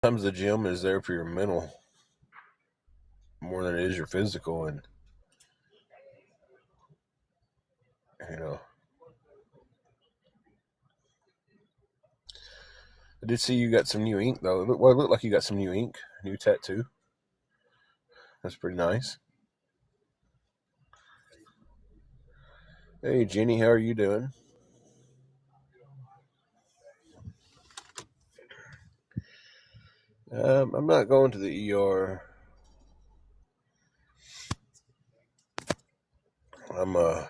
Sometimes the gym is there for your mental more than it is your physical, and you know. I did see you got some new ink though. It looked like you got some new ink, new tattoo. That's pretty nice. Hey Jenny, how are you doing? I'm not going to the ER. I'm uh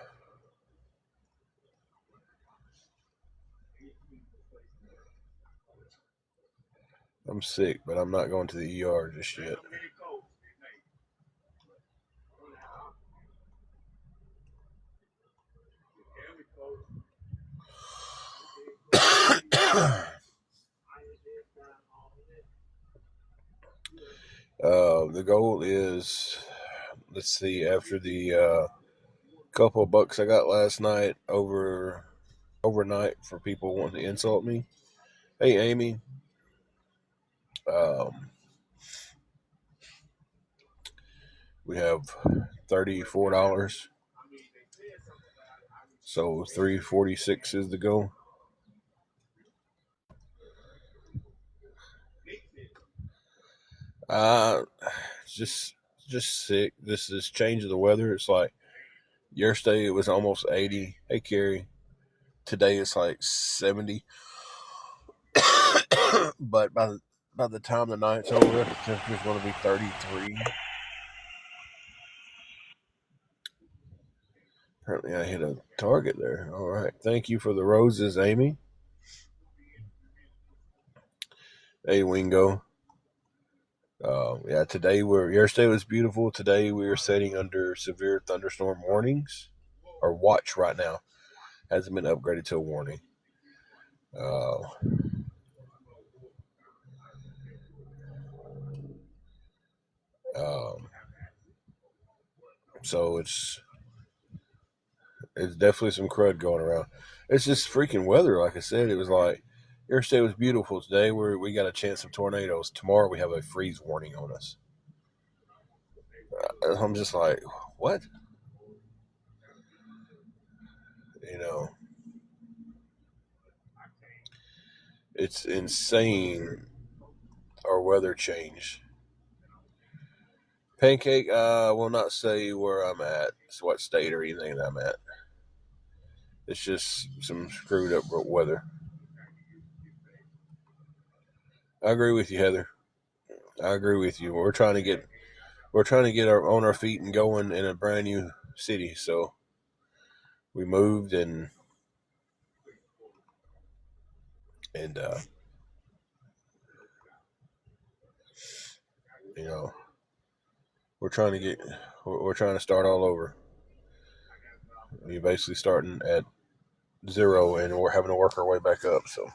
I'm sick, but I'm not going to the ER just yet. The goal is, let's see, after the couple of bucks I got last night overnight for people wanting to insult me. Hey Amy, um, we have $34, so 346 is the goal. Uh, just just sick. This change of the weather. It's like yesterday it was almost 80. Hey Carrie, today it's like 70. But by the time the night's over, the temperature's going to be 33. Apparently, I hit a target there. All right, thank you for the roses, Amy. Hey Wingo. Yeah, yesterday was beautiful. Today we are setting under severe thunderstorm warnings or watch right now. Hasn't been upgraded to a warning. Uh, um, so it's definitely some crud going around. It's just freaking weather. Like I said, it was like yesterday was beautiful. Today we got a chance of tornadoes. Tomorrow we have a freeze warning on us. I'm just like, what? You know, it's insane. Our weather change. Pancake, I will not say where I'm at, what state or anything that I'm at. It's just some screwed up weather. I agree with you, Heather. I agree with you. We're trying to get on our feet and going in a brand new city. So we moved and you know we're trying to get we're trying to start all over. We're basically starting at zero and we're having to work our way back up. So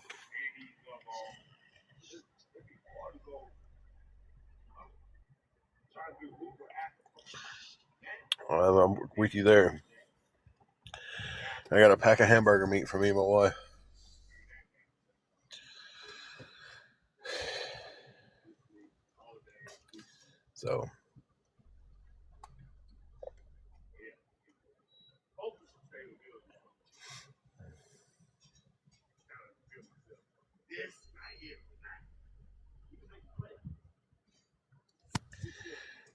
I'm with you there. I got a pack of hamburger meat for me and my wife. So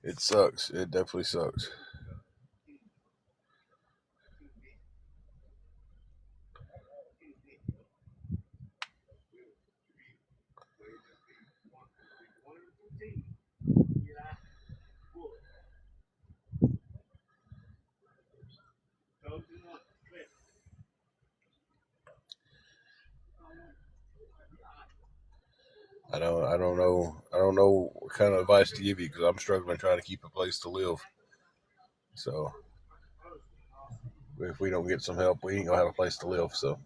it sucks. It definitely sucks. I don't know what kind of advice to give you because I'm struggling trying to keep a place to live. So if we don't get some help, we ain't gonna have a place to live. So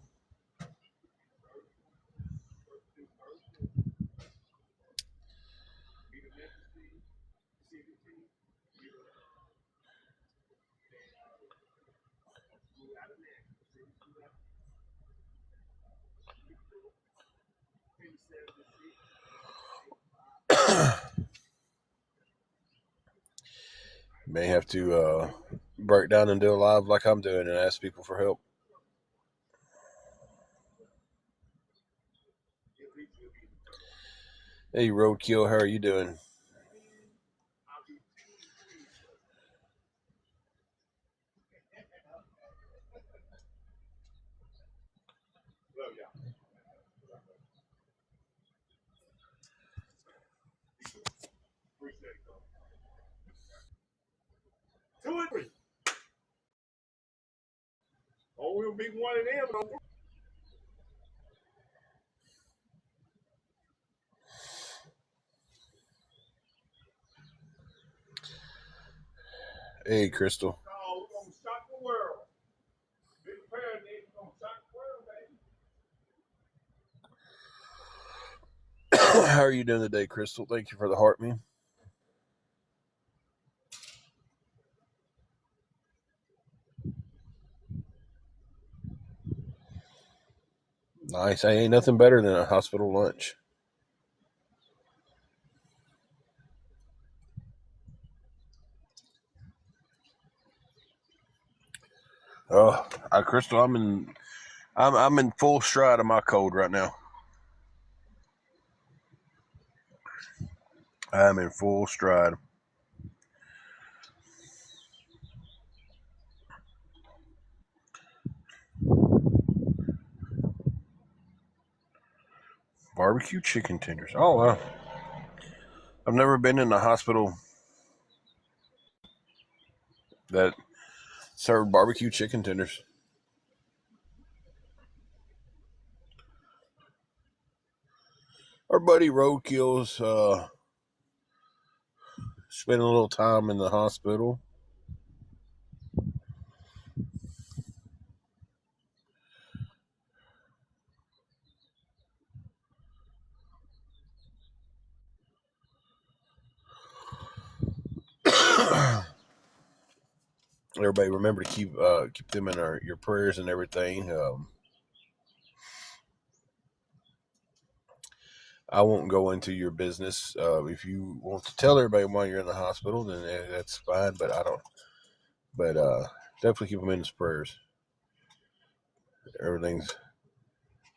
May have to break down and do a live like I'm doing and ask people for help. Hey, Roadkill, how are you doing? We'll be one of them. Hey, Crystal. We're gonna shock the world. Big prayer, Nick. We're gonna shock the world, baby. How are you doing today, Crystal? Thank you for the heart, man. Nice. Hey, ain't nothing better than a hospital lunch. Oh, Crystal, I'm in full stride of my cold right now. I'm in full stride. Barbecue chicken tenders. Oh wow. I've never been in a hospital that served barbecue chicken tenders. Our buddy Roadkill's spent a little time in the hospital. Everybody, remember to keep them in your prayers and everything. I won't go into your business. If you want to tell everybody why you're in the hospital, then that's fine. But I don't. But definitely keep them in his prayers. Everything's.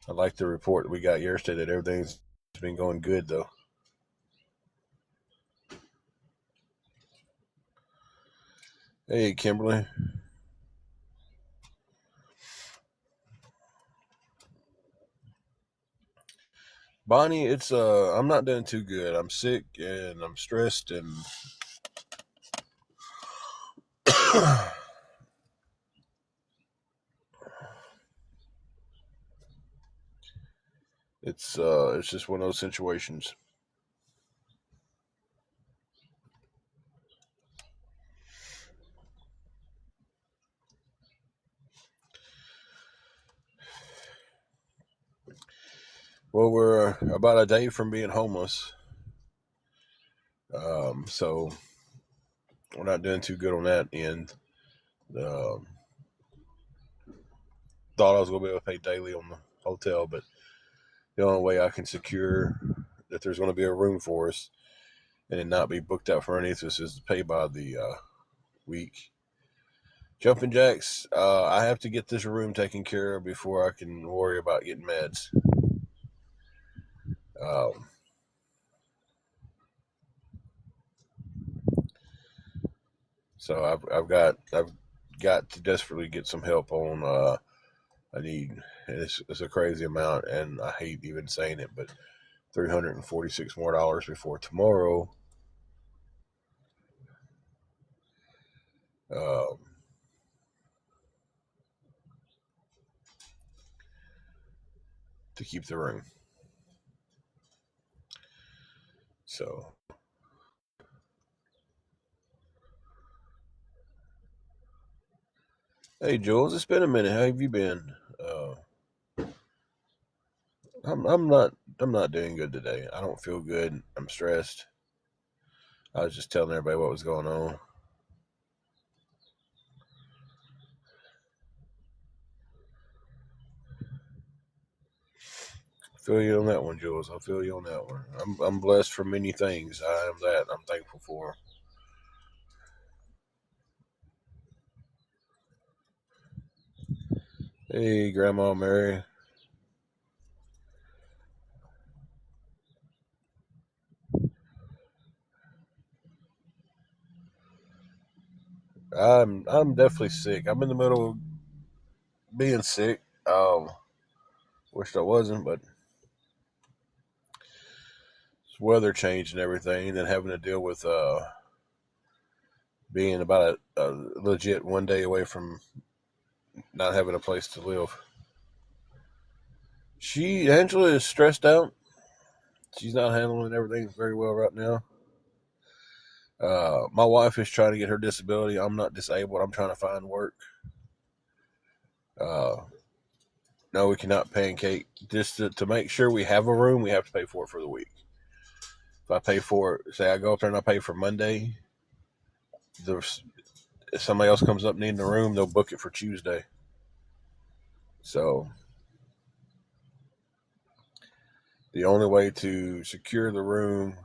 I like the report that we got yesterday that everything's been going good though. Hey, Kimberly. Bonnie, it's I'm not doing too good. I'm sick and I'm stressed and it's just one of those situations. Well, we're about a day from being homeless, so we're not doing too good on that end. Um, Thought I was going to be able to pay daily on the hotel, but the only way I can secure that there's going to be a room for us and it not be booked out for underneath us is to pay by the week. Jumping jacks, I have to get this room taken care of before I can worry about getting meds. Um, so I've got to desperately get some help on. I need, and it's a crazy amount, and I hate even saying it, but $346 more before tomorrow. Um, to keep the room. So, hey, Jules, it's been a minute. How have you been? I'm not doing good today. I don't feel good. I'm stressed. I was just telling everybody what was going on. I feel you on that one, Jules. I feel you on that one. I'm blessed for many things. I am that. I'm thankful for. Hey, Grandma Mary. I'm definitely sick. I'm in the middle of being sick. Wished I wasn't, but it's weather change and everything, and then having to deal with being about a legit 1 day away from not having a place to live. Angela is stressed out. She's not handling everything very well right now. My wife is trying to get her disability. I'm not disabled. I'm trying to find work. Uh, no, we cannot pancake. Just to make sure we have a room, we have to pay for it for the week. If I pay for it, say I go up there and I pay for Monday, if somebody else comes up needing a room, they'll book it for Tuesday. So the only way to secure the room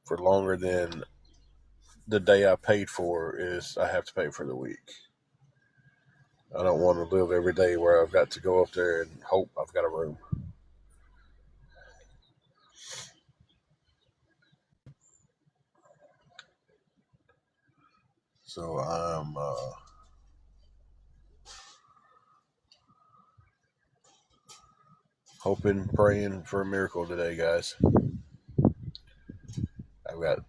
for longer than the day I paid for is I have to pay for the week. I don't want to live every day where I've got to go up there and hope I've got a room. So I'm hoping, praying for a miracle today, guys. I've got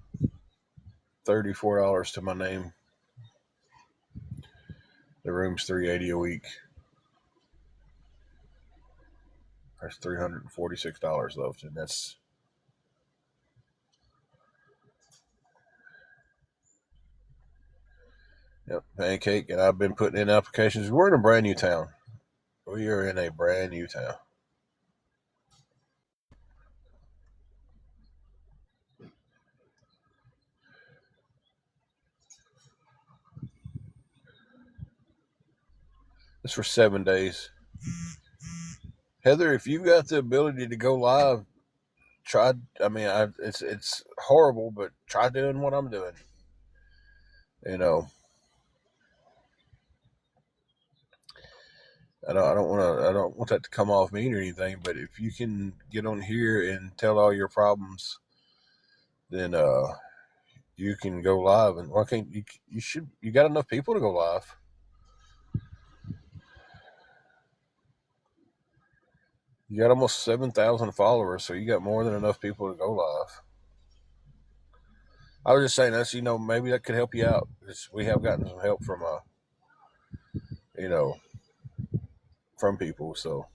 $34 to my name. The room's $380 a week. There's $346 left, and that's yep, pancake. And I've been putting in applications. We're in a brand new town. We are in a brand new town. It's for 7 days. Heather, if you've got the ability to go live, try. I mean, it's horrible, but try doing what I'm doing. You know, I don't want that to come off mean or anything. But if you can get on here and tell all your problems, then you can go live. And why can't you? You got enough people to go live. You got almost 7,000 followers, so you got more than enough people to go live. I was just saying that's maybe that could help you out. We have gotten some help from you know from people. So,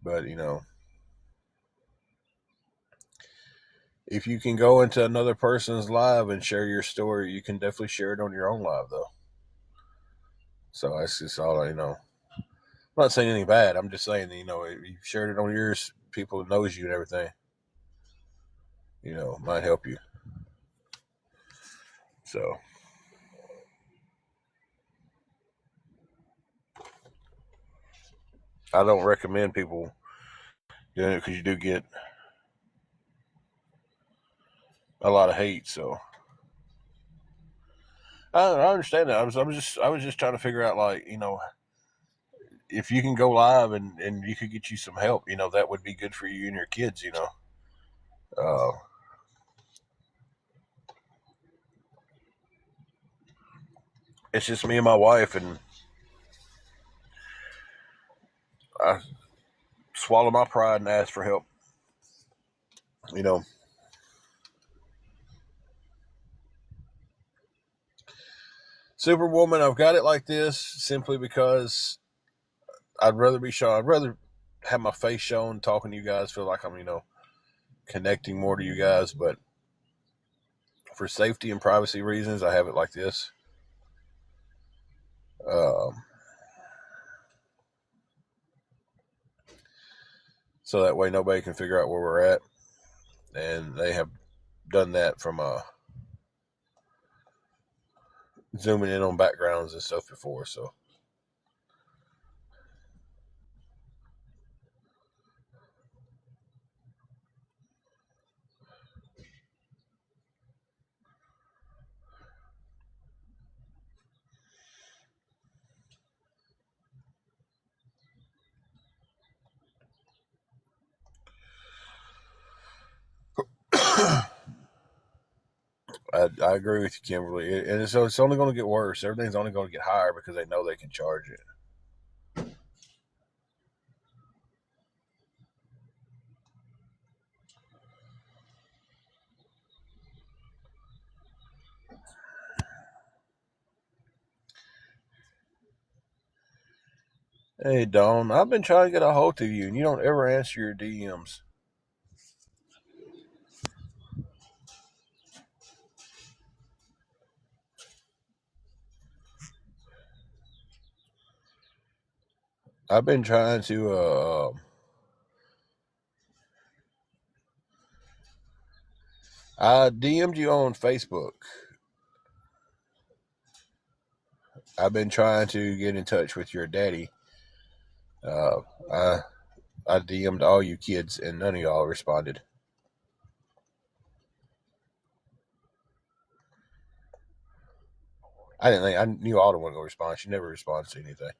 but if you can go into another person's live and share your story, you can definitely share it on your own live though. So that's just all I know. I'm not saying anything bad. I'm just saying that, if you shared it on yours, people who knows you and everything, might help you. So I don't recommend people doing it because you do get a lot of hate. So I understand that. I was just trying to figure out, like, if you can go live and you could get you some help, that would be good for you and your kids. Uh, it's just me and my wife, and I swallow my pride and ask for help. You know, Superwoman, I've got it like this simply because I'd rather be shown. I'd rather have my face shown, talking to you guys, feel like I'm, connecting more to you guys. But for safety and privacy reasons, I have it like this. Um, so that way nobody can figure out where we're at. And they have done that from zooming in on backgrounds and stuff before. So I agree with you, Kimberly. And so it's only going to get worse. Everything's only going to get higher because they know they can charge it. Hey, Dawn, I've been trying to get a hold of you, and you don't ever answer your DMs. I've been trying to. I DM'd you on Facebook. I've been trying to get in touch with your daddy. Uh, I I DM'd all you kids, and none of y'all responded. I didn't think I knew Alden wasn't gonna respond. She never responds to anything.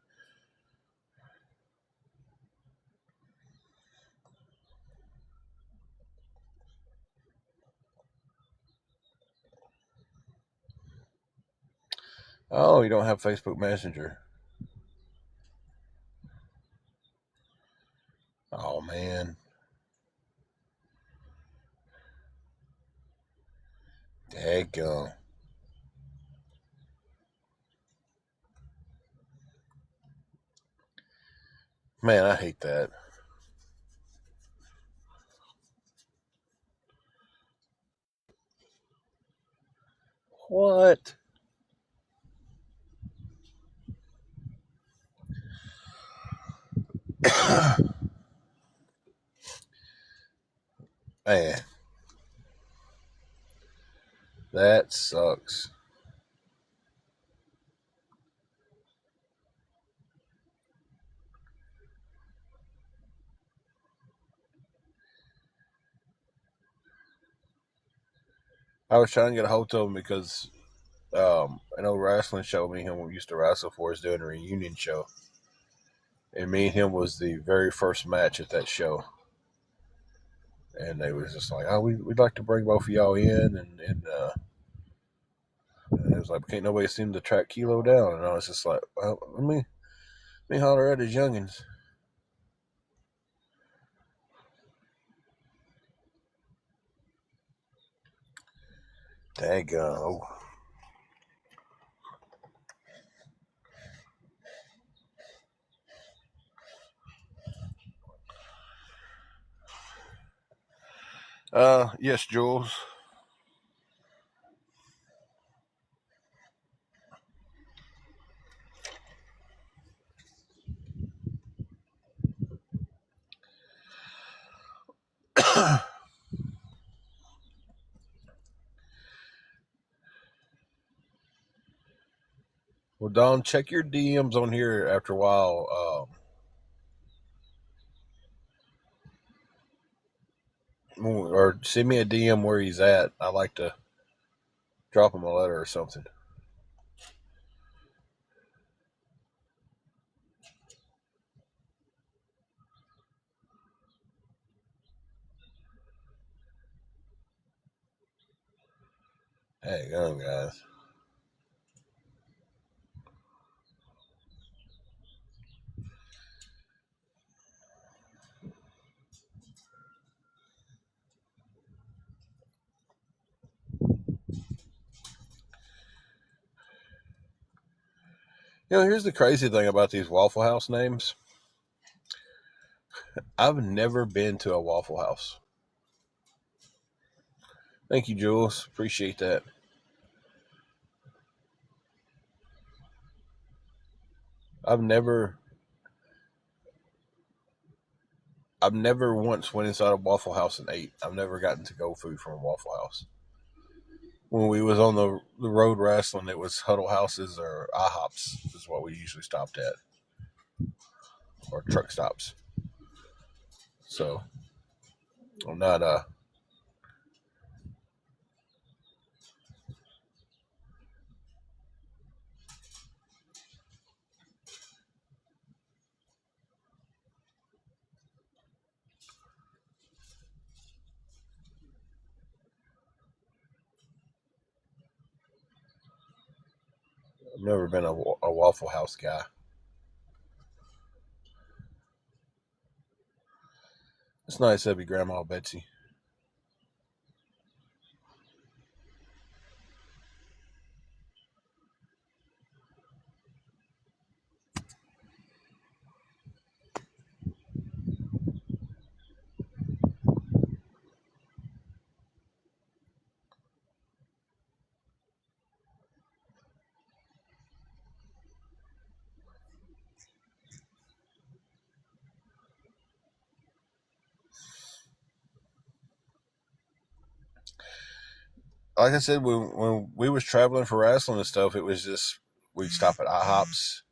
Oh, you don't have Facebook Messenger. Oh man, daggone. Man, I hate that. What? Man, that sucks. I was trying to get a hold of him because an old wrestling show me and him used to wrestle for us doing a reunion show, and me and him was the very first match at that show. And they was just like, "Oh, we'd like to bring both of y'all in," and it was like, "Can't nobody seem to track Kilo down," and I was just like, "Well, let me holler at his youngins." Daggone. Yes, Jules. Well, Don, check your DMs on here after a while, or send me a DM where he's at. I like to drop him a letter or something. Hang on, guys. Here's the crazy thing about these Waffle House names. I've never been to a Waffle House. Thank you, Jules. Appreciate that. I've never, I've never once went inside a Waffle House and ate. I've never gotten to go food from a Waffle House. When we was on the road wrestling, it was Huddle Houses or IHOPs is what we usually stopped at, or truck stops. So I'm not I've never been a Waffle House guy. It's nice to be Grandma Betsy. Like I said, when we was traveling for wrestling and stuff, it was just we'd stop at IHOPs,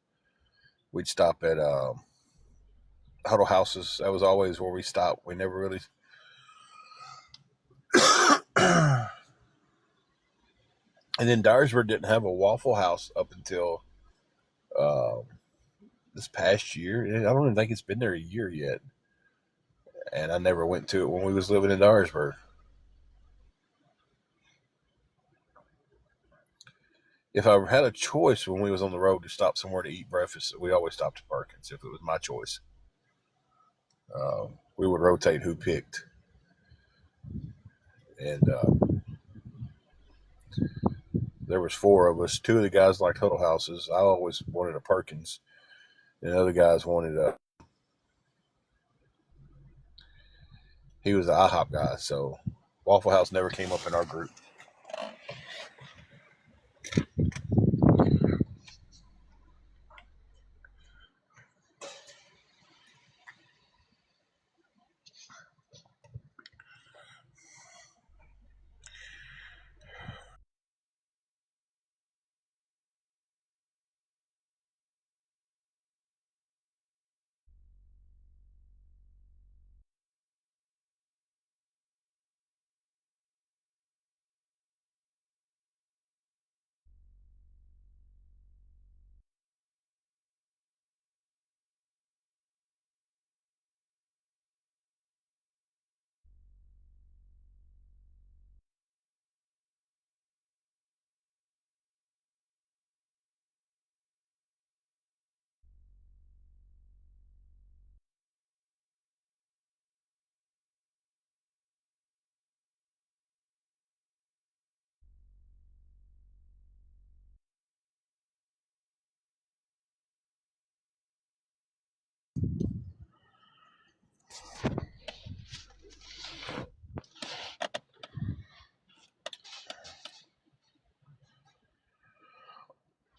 we'd stop at huddle houses. That was always where we stopped. We never really. And then Dyersburg didn't have a Waffle House up until um, this past year. I don't even think it's been there a year yet. And I never went to it when we was living in Dyersburg. If I had a choice when we was on the road to stop somewhere to eat breakfast, we always stopped at Perkins. If it was my choice, we would rotate who picked. And there was four of us. Two of the guys liked huddle houses. I always wanted a Perkins, and the other guys wanted a. He was the IHOP guy, so Waffle House never came up in our group.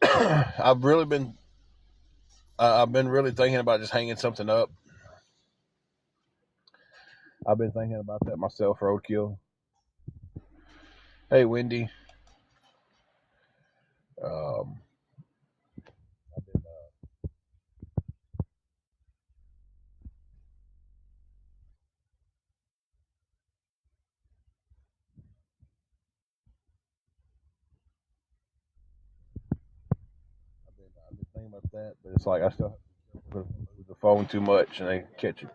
I've really been. I've been really thinking about just hanging something up. I've been thinking about that myself, roadkill. Hey, Wendy. Um, I've been, I've been thinking about that, but it's like I still have to move the phone too much and they catch it.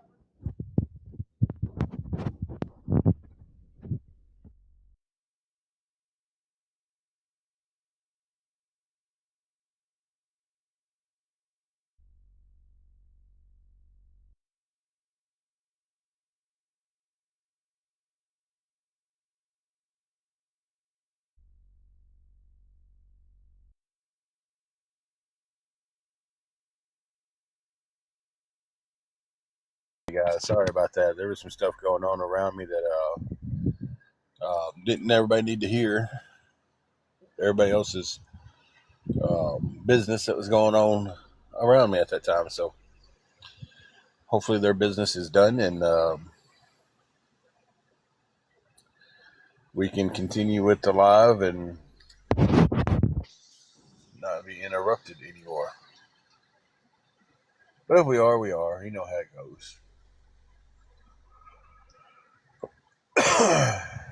Guys, sorry about that. There was some stuff going on around me that didn't everybody need to hear. Everybody else's business that was going on around me at that time. So hopefully their business is done and we can continue with the live and not be interrupted anymore. But if we are, we are. You know how it goes.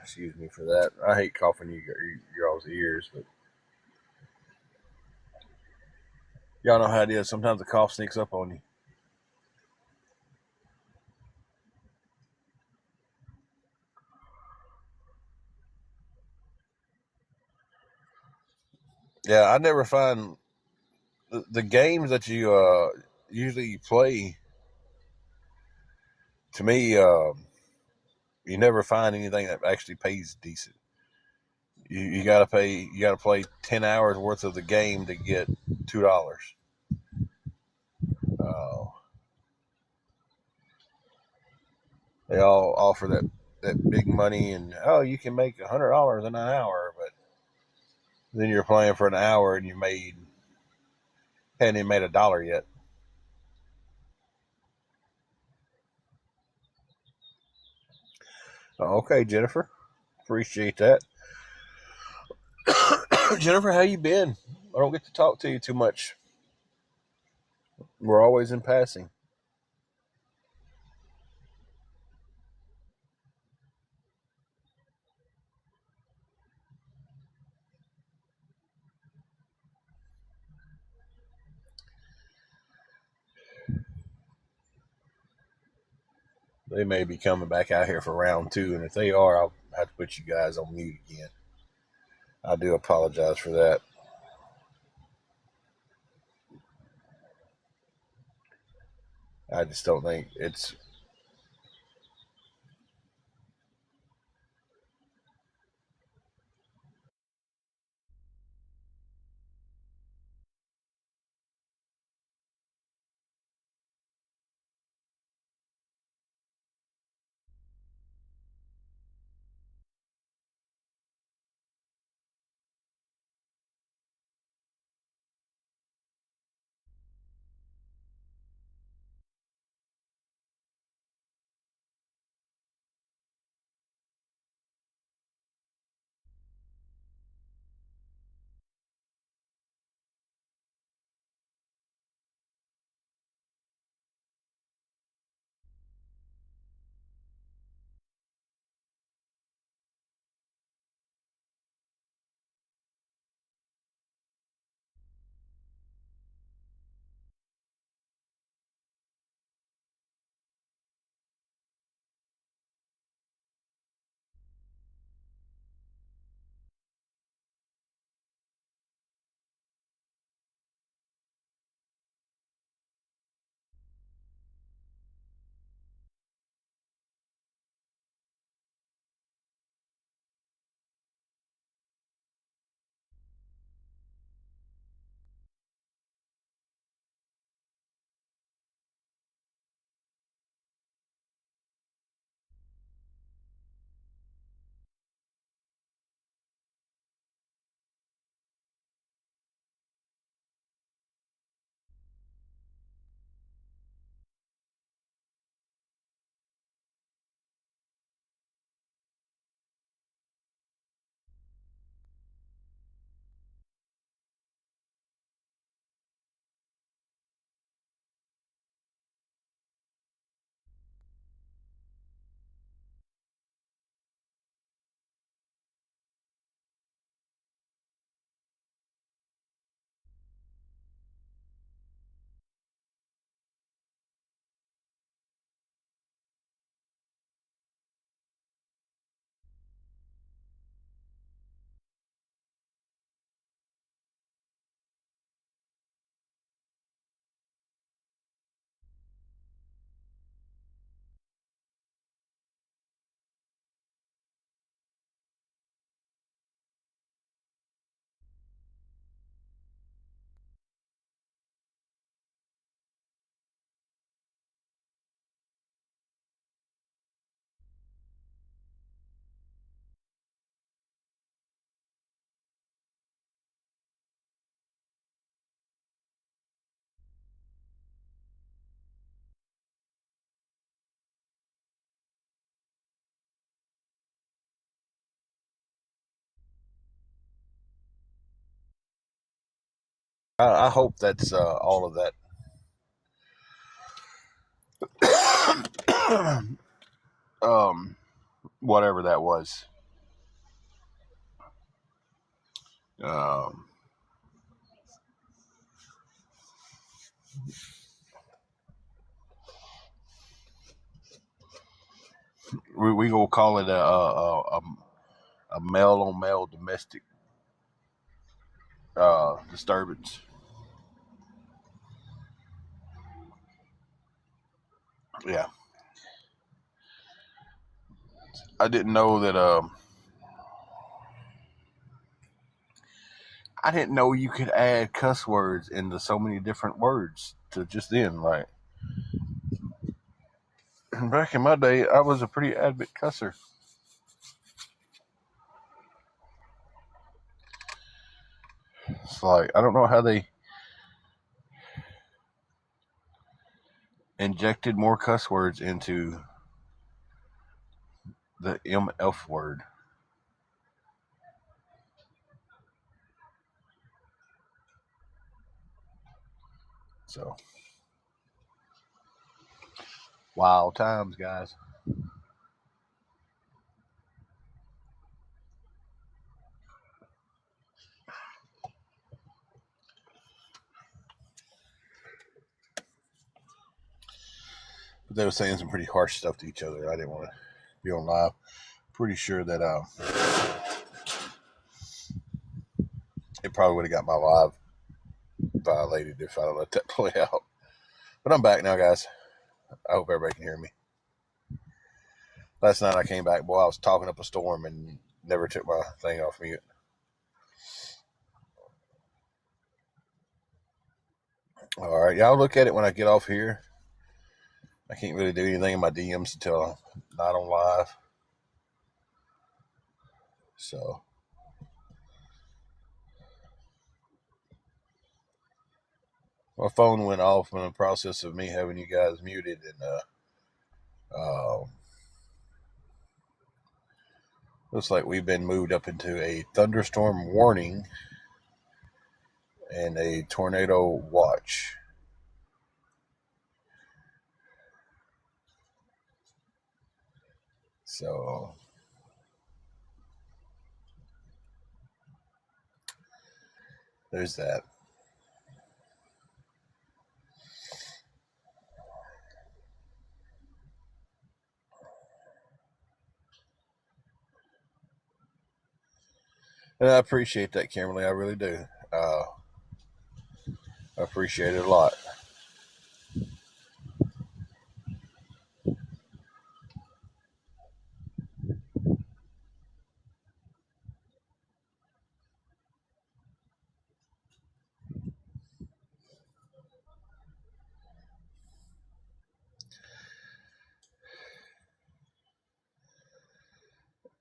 Excuse me for that. I hate coughing your all's ears, but y'all know how it is. Sometimes the cough sneaks up on you. Yeah, I never find the games that you usually play, to me, you never find anything that actually pays decent. You gotta pay. You gotta play 10 hours worth of the game to get $2. Uh, they all offer that big money, and you can make $100 in an hour, but then you're playing for an hour and you hadn't even made $1 yet. Okay, Jennifer, appreciate that. Jennifer, how you been? I don't get to talk to you too much. We're always in passing. They may be coming back out here for round two, and if they are, I'll have to put you guys on mute again. I do apologize for that. I just don't think it's. I hope that's all of that. um, Whatever that was. Um, we gonna call it a male on male domestic disturbance. Yeah. I didn't know that. I didn't know you could add cuss words into so many different words to just then. Like back in my day, I was a pretty avid cusser. It's like I don't know how they injected more cuss words into the MF word. So wild times, guys. But they were saying some pretty harsh stuff to each other. I didn't want to be on live. Pretty sure that it probably would have got my live violated if I let that play out. But I'm back now, guys. I hope everybody can hear me. Last night I came back, boy, I was talking up a storm and never took my thing off mute. All right, y'all look at it when I get off here. I can't really do anything in my DMs until I'm not on live. So my phone went off in the process of me having you guys muted, and looks like we've been moved up into a thunderstorm warning and a tornado watch. So there's that. And I appreciate that, Kimberly. I really do. I appreciate it a lot.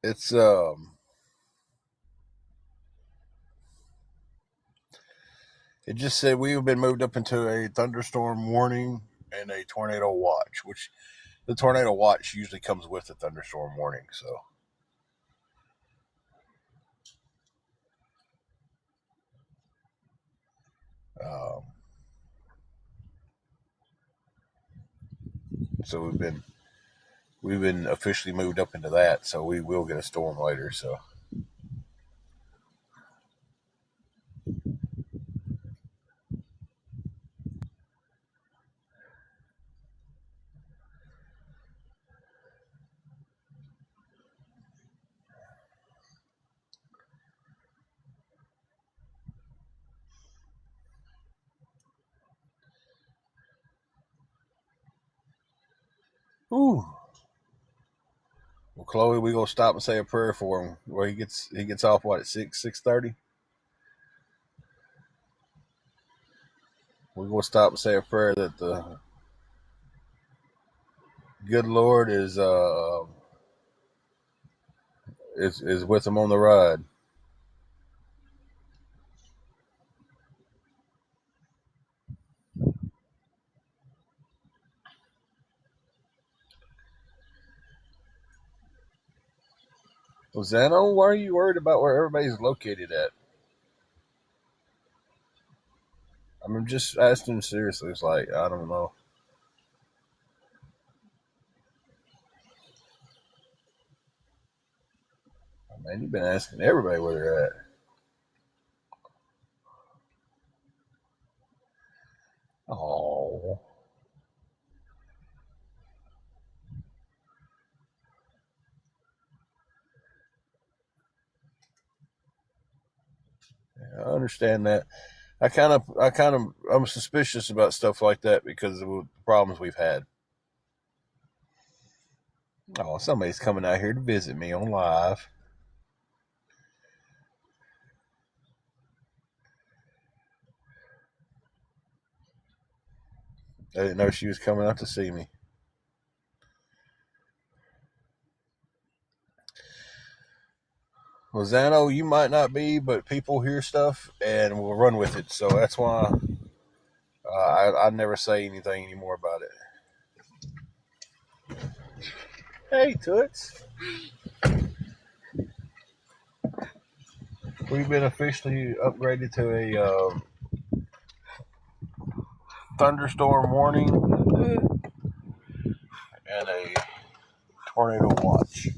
It's it just said we've been moved up into a thunderstorm warning and a tornado watch, which the tornado watch usually comes with a thunderstorm warning. So um, so we've been officially moved up into that. So we will get a storm later. So ooh. Well, Chloe, we gonna stop and say a prayer for him. Where he gets off what at 6:30. We're gonna stop and say a prayer that the good Lord is with him on the ride. Lozano, why are you worried about where everybody's located at? I'm just asking seriously. It's like I don't know. Man, you've been asking everybody where they're at. Oh, I understand that. I'm suspicious about stuff like that because of the problems we've had. Oh, somebody's coming out here to visit me on live. I didn't know she was coming out to see me. Well, Zano, you might not be, but people hear stuff and will run with it. So that's why I never say anything anymore about it. Hey, Toots. We've been officially upgraded to a thunderstorm warning and a tornado watch.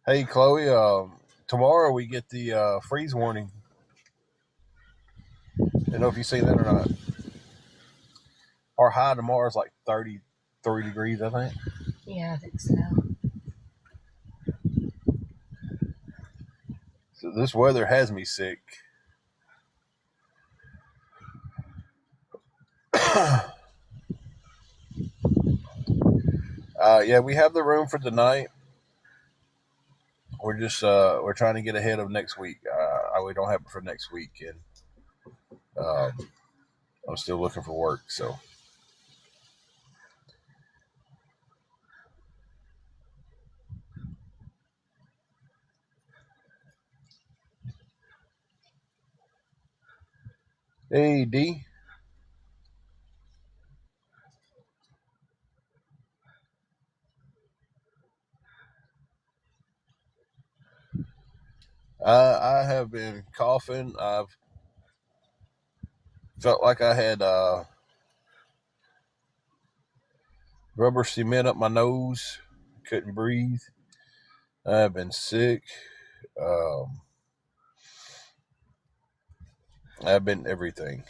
Hey, Chloe, tomorrow we get the freeze warning. I don't know if you've seen that or not. Our high tomorrow is like 33 degrees, I think. Yeah, I think so. So this weather has me sick. Yeah, we have the room for tonight. We're just we're trying to get ahead of next week. We don't have it for next week, and I'm still looking for work. So, hey D, I have been coughing. I've felt like I had rubber cement up my nose. Couldn't breathe. I've been sick. Um, I've been everything.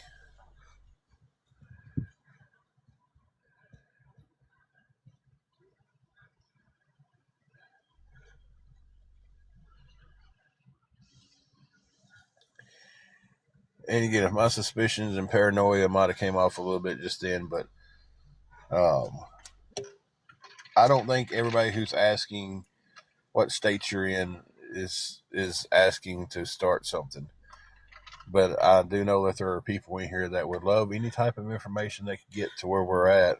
And again, my suspicions and paranoia might have came off a little bit just then, but um, I don't think everybody who's asking what state you're in is asking to start something. But I do know that there are people in here that would love any type of information they could get to where we're at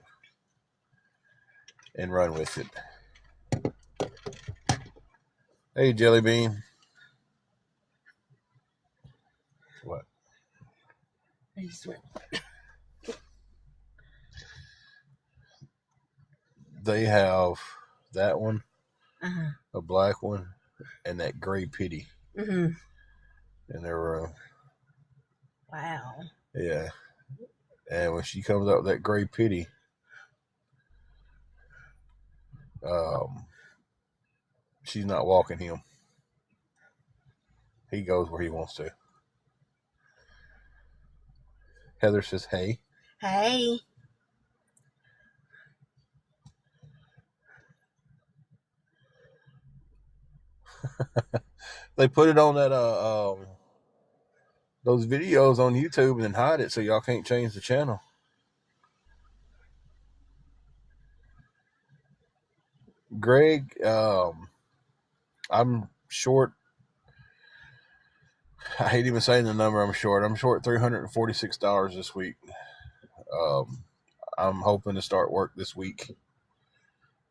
and run with it. Hey, Jelly Bean. What? I just went. They have that one, Uh-huh. a black one, and that gray pitty Mm-hmm. in their room. Wow. Yeah. And when she comes out with that gray pitty, she's not walking him. He goes where he wants to. Heather says, hey. Hey. They put it on that those videos on YouTube and then hide it so y'all can't change the channel. Greg, I'm short. I hate even saying the number I'm short. I'm short $346 this week. I'm hoping to start work this week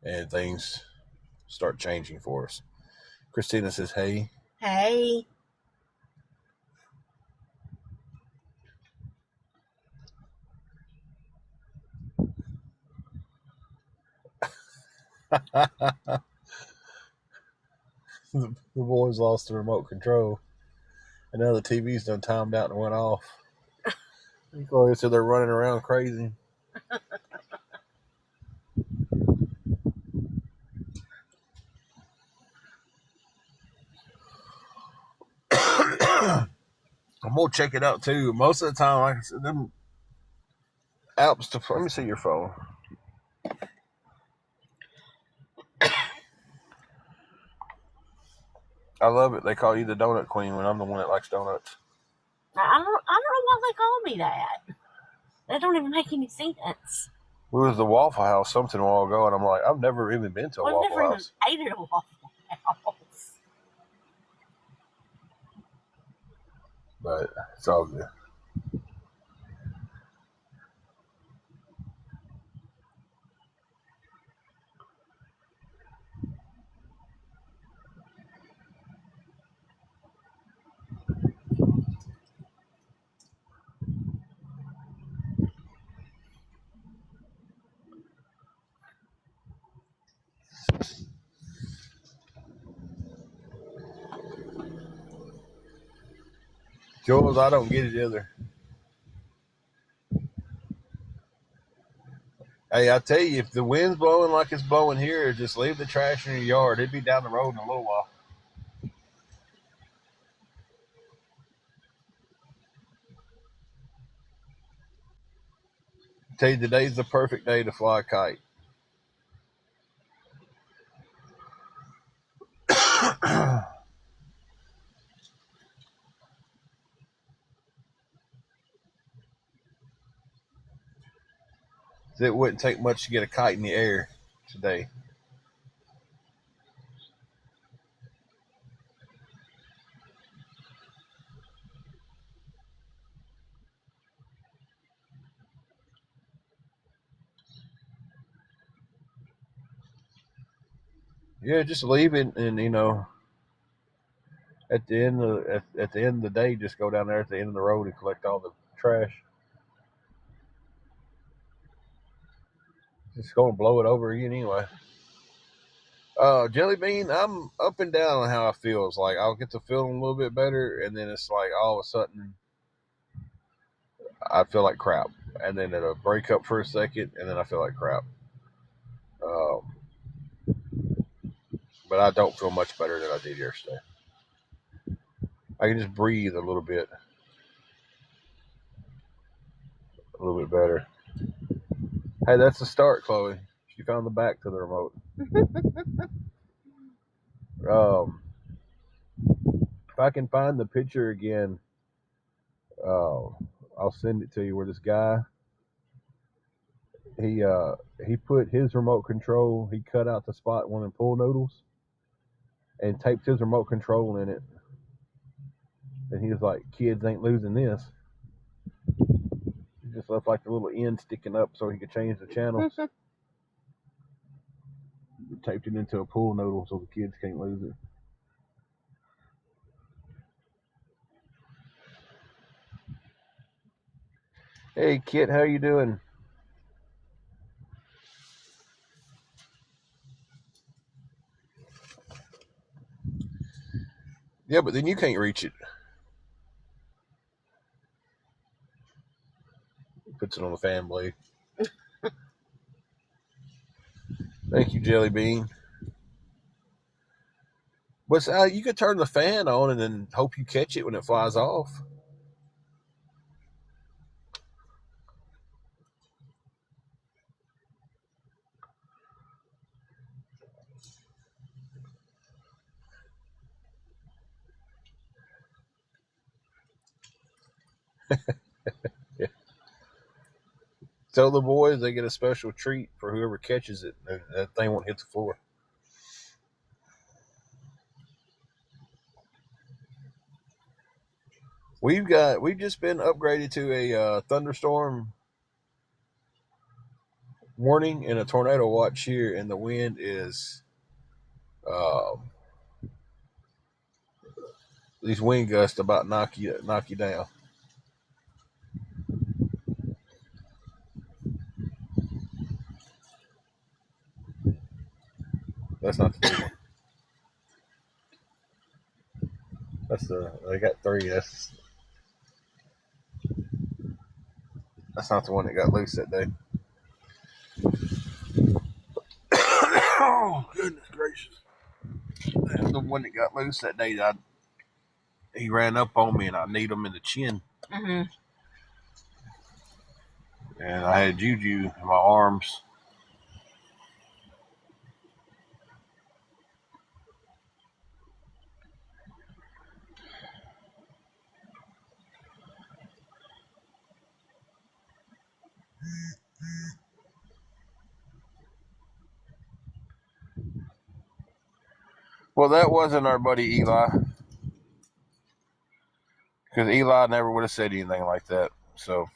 and things start changing for us. Christina says, hey. Hey. The boys lost the remote control. And now the TV's done timed out and went off. Chloe said they're running around crazy. I'm gonna check it out too. Most of the time, like I said, them apps to let me see your phone. I love it. They call you the donut queen when I'm the one that likes donuts. I don't know why they call me that. That don't even make any sense. We was the Waffle House something a while ago, and I'm like, I've never even been to a We've Waffle never even House. ate at a Waffle House. But it's all good. Jules, I don't get it either. Hey, I tell you, if the wind's blowing like it's blowing here, just leave the trash in your yard. It'd be down the road in a little while. I tell you, today's the perfect day to fly a kite. It wouldn't take much to get a kite in the air today. Yeah, just leave it, and at the end of at the end of the day, just go down there at the end of the road and collect all the trash. Just going to blow it over again anyway. Jelly Bean, I'm up and down on how I feel. It's like I'll get to feeling a little bit better, and then it's like all of a sudden I feel like crap, and then it'll break up for a second, and then I feel like crap. Um, but I don't feel much better than I did yesterday. I can just breathe a little bit better. Hey, that's the start, Chloe. She found the back to the remote. Um, if I can find the picture again, I'll send it to you. Where this guy he uh he put his remote control. He cut out the spot one in pool noodles and taped his remote control in it. And he was like, "Kids ain't losing this." He just left like the little end sticking up so he could change the channels. Taped it into a pool noodle so the kids can't lose it. Hey, Kit, how you doing? Yeah, but then you can't reach it. Puts it on the fan blade. Thank you, Jelly Bean. But you could turn the fan on and then hope you catch it when it flies off. Yeah. Tell the boys they get a special treat for whoever catches it. That thing won't hit the floor. We've just been upgraded to a thunderstorm warning and a tornado watch here, and the wind is um, these wind gusts about knock you down. That's not the big one. They got three. That's not the one that got loose that day. Oh goodness gracious! That's the one that got loose that day. He ran up on me and I kneed him in the chin. Mm-hmm. And I had juju in my arms. Well, that wasn't our buddy Eli, because Eli never would have said anything like that. So.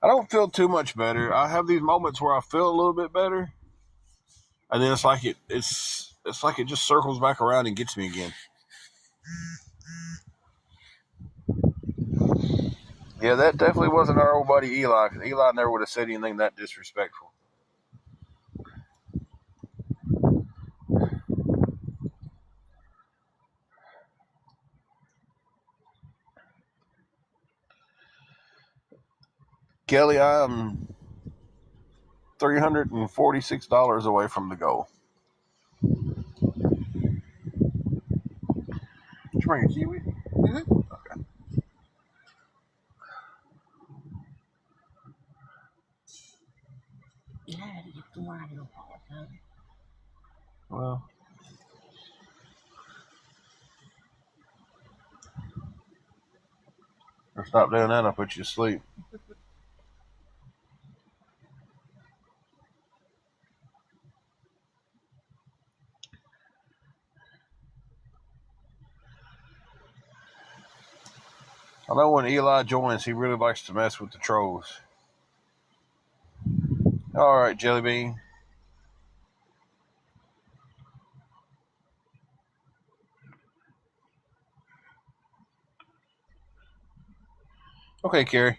I don't feel too much better. I have these moments where I feel a little bit better, and then it's like it's like it just circles back around and gets me again. Yeah, that definitely wasn't our old buddy Eli, because Eli never would have said anything that disrespectful. Kelly, I am $346 away from the goal. Did you bring a kiwi? Mm-hmm. Okay. Yeah, I had to get the wine in the Well, or stop doing that, I'll put you to sleep. I know when Eli joins, he really likes to mess with the trolls. All right, Jelly Bean. Okay, Carrie.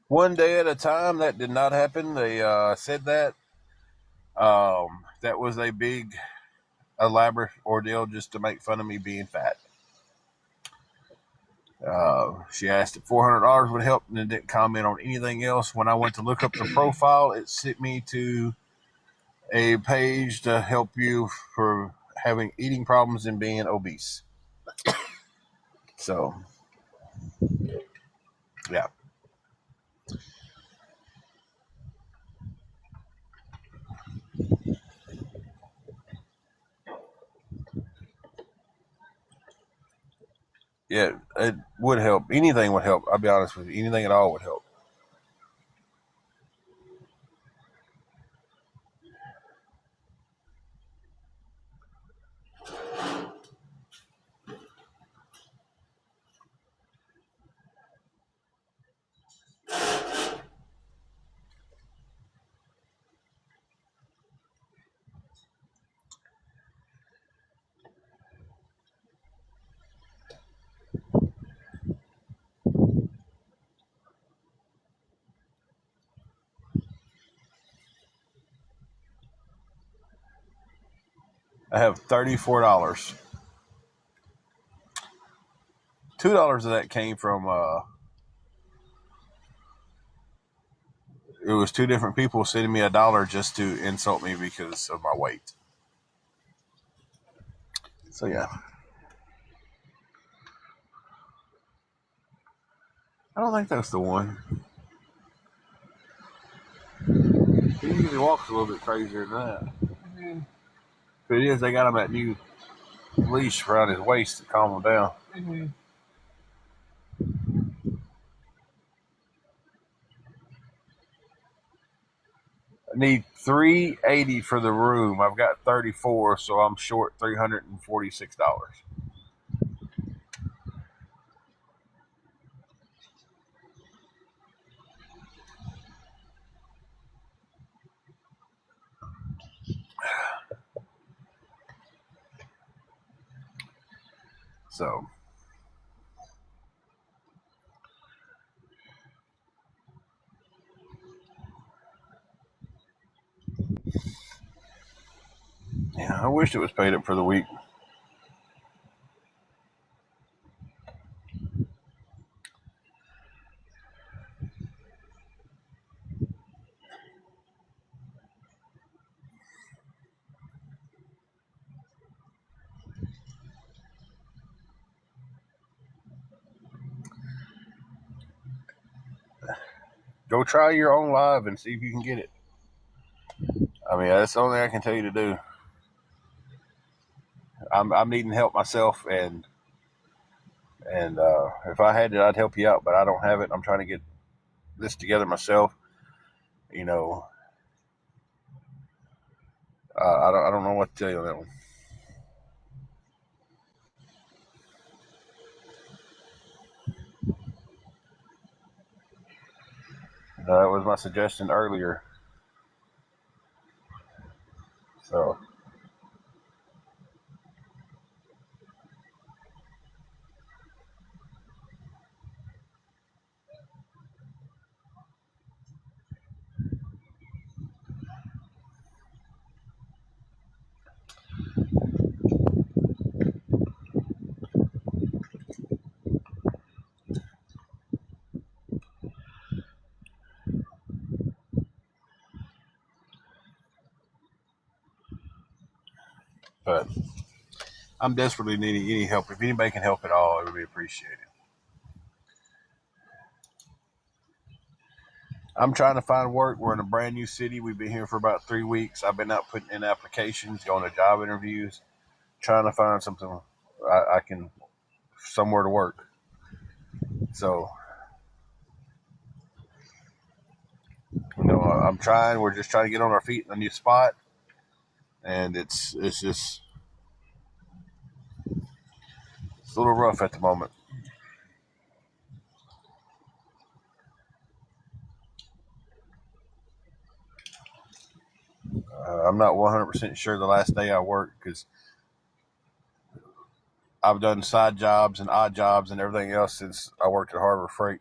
One day at a time. That did not happen. They said that. That was a big, elaborate ordeal just to make fun of me being fat. She asked if $400 would help, and it didn't comment on anything else. When I went to look up the profile, it sent me to a page to help you for having eating problems and being obese. So, yeah. Yeah, it would help. Anything would help. I'll be honest with you. Anything at all would help. I have $34. $2 of that came from it was two different people sending me $1 just to insult me because of my weight. So yeah, I don't think that's the one. He usually walks a little bit crazier than that. Mm-hmm. If it is, they got him that new leash around his waist to calm him down. Mm-hmm. I need $380 for the room. I've got 34, so I'm short $346. So yeah, I wish it was paid up for the week. Go try your own live and see if you can get it. I mean, that's the only thing I can tell you to do. I'm needing help myself, and if I had it, I'd help you out, but I don't have it. I'm trying to get this together myself. You know, I don't know what to tell you on that one. That was my suggestion earlier. So, but I'm desperately needing any help. If anybody can help at all, it would be appreciated. I'm trying to find work. We're in a brand new city. We've been here for about 3 weeks. I've been out putting in applications, going to job interviews, trying to find something I can somewhere to work. So, I'm trying. We're just trying to get on our feet in a new spot, and it's just it's a little rough at the moment. I'm not 100% sure the last day I worked because I've done side jobs and odd jobs and everything else since I worked at Harbor Freight.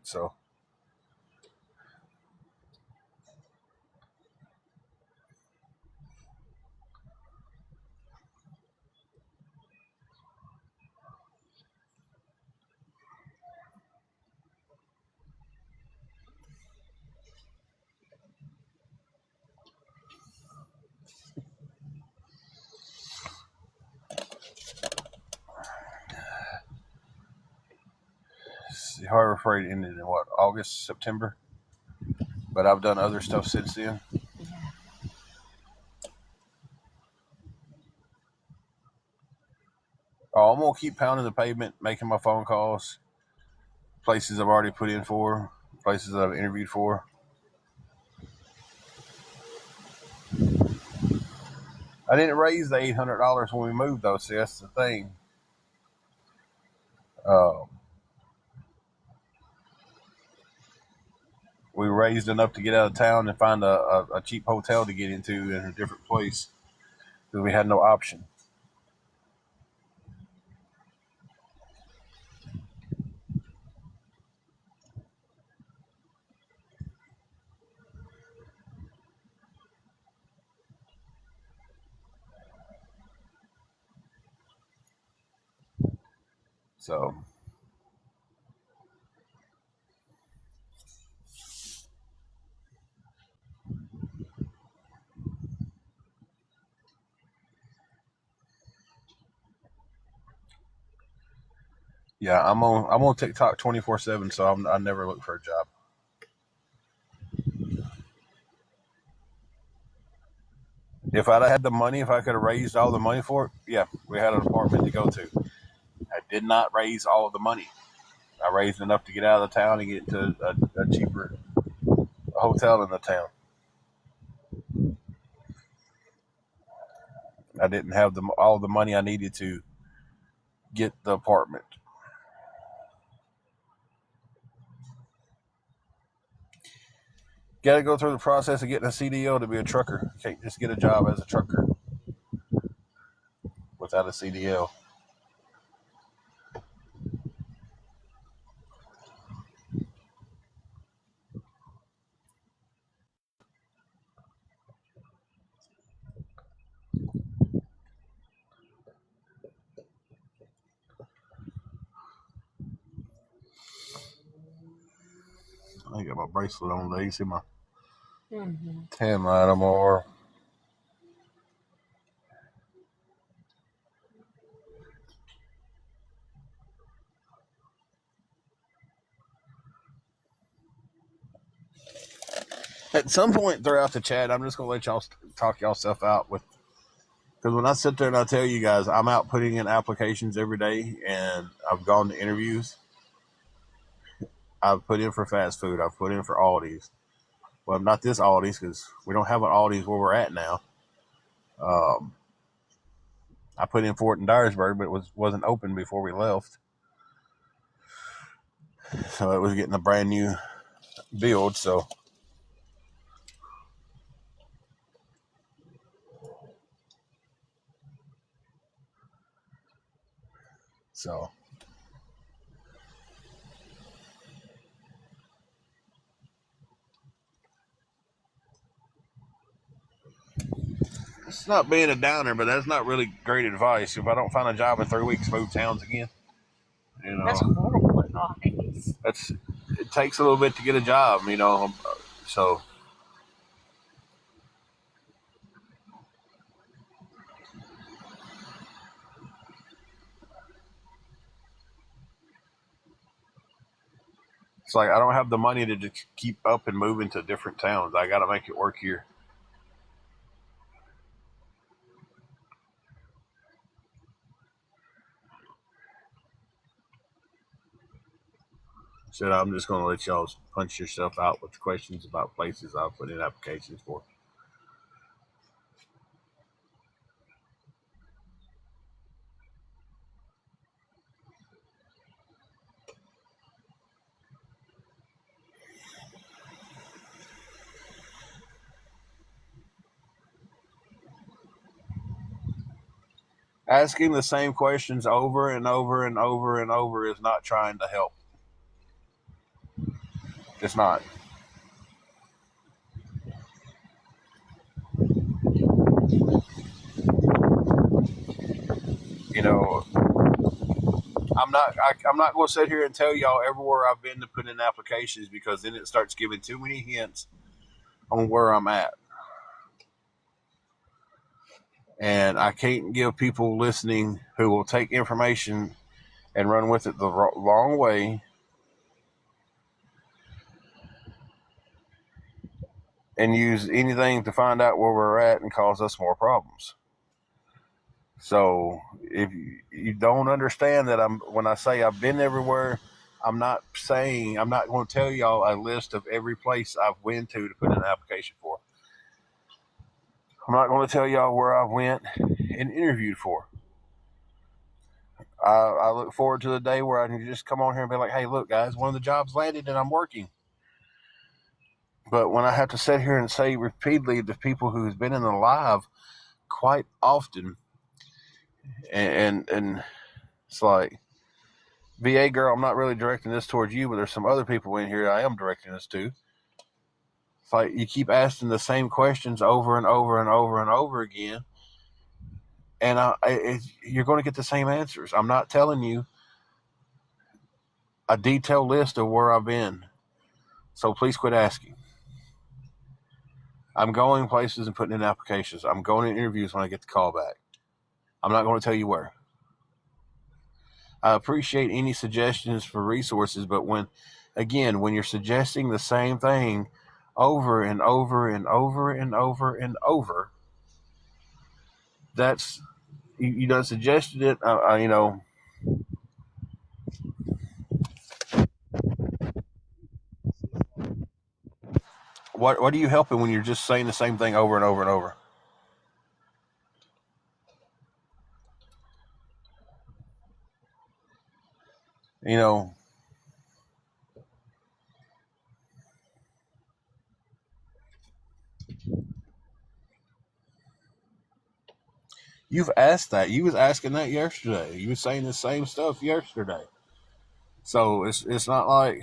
Harbor Freight ended in what, August, September? But I've done other stuff since then. Yeah. Oh, I'm gonna keep pounding the pavement, making my phone calls. Places I've already put in for, places that I've interviewed for. I didn't raise the $800 when we moved, though. See, that's the thing. Uh, we raised enough to get out of town and find a cheap hotel to get into in a different place because we had no option. So, yeah, I'm on TikTok 24/7, so I never look for a job. If I'd had the money, if I could have raised all the money for it, yeah, we had an apartment to go to. I did not raise all of the money. I raised enough to get out of the town and get to a cheaper hotel in the town. I didn't have all the money I needed to get the apartment. Got to go through the process of getting a CDL to be a trucker. Can't just get a job as a trucker without a CDL. I got my bracelet on today. You see my Mm-hmm. tan line no more. At some point throughout the chat, I'm just gonna let y'all talk y'all stuff out with. Because when I sit there and I tell you guys, I'm out putting in applications every day, and I've gone to interviews. I've put in for fast food. I've put in for Aldi's. Well, not this Aldi's because we don't have an Aldi's where we're at now. Um, I put in for it in Dyersburg, but it wasn't open before we left, so it was getting a brand new build. So it's not being a downer, but that's not really great advice. If I don't find a job in 3 weeks, move towns again. That's horrible advice. It takes a little bit to get a job. So it's like I don't have the money to just keep up and move into different towns. I got to make it work here. So I'm just going to let y'all punch yourself out with questions about places I've put in applications for. Asking the same questions over and over and over and over is not trying to help. It's not. You know, I'm not going to sit here and tell y'all everywhere I've been to put in applications because then it starts giving too many hints on where I'm at. And I can't give people listening who will take information and run with it the wrong way and use anything to find out where we're at and cause us more problems. So if you don't understand that when I say I've been everywhere, I'm not going to tell y'all a list of every place I've went to put in an application for. I'm not going to tell y'all where I went and interviewed for. I look forward to the day where I can just come on here and be like, hey, look, guys, one of the jobs landed and I'm working. But when I have to sit here and say repeatedly to people who's been in the live quite often, and it's like, VA girl, I'm not really directing this towards you, but there's some other people in here I am directing this to. It's like you keep asking the same questions over and over and over and over again, and you're going to get the same answers. I'm not telling you a detailed list of where I've been, so please quit asking. I'm going places and putting in applications. I'm going to interviews when I get the call back. I'm not going to tell you where. I appreciate any suggestions for resources, but when you're suggesting the same thing over and over and over and over and over, that's you done suggested it. What are you helping when you're just saying the same thing over and over and over? You know, you've asked that. You was asking that yesterday. You was saying the same stuff yesterday. So it's not like,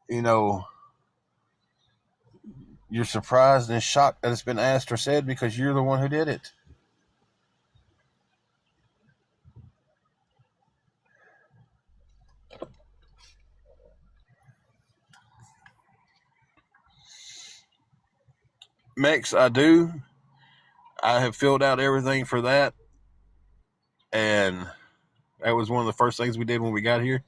you know, you're surprised and shocked that it's been asked or said because you're the one who did it. Mex, I do. I have filled out everything for that, and that was one of the first things we did when we got here.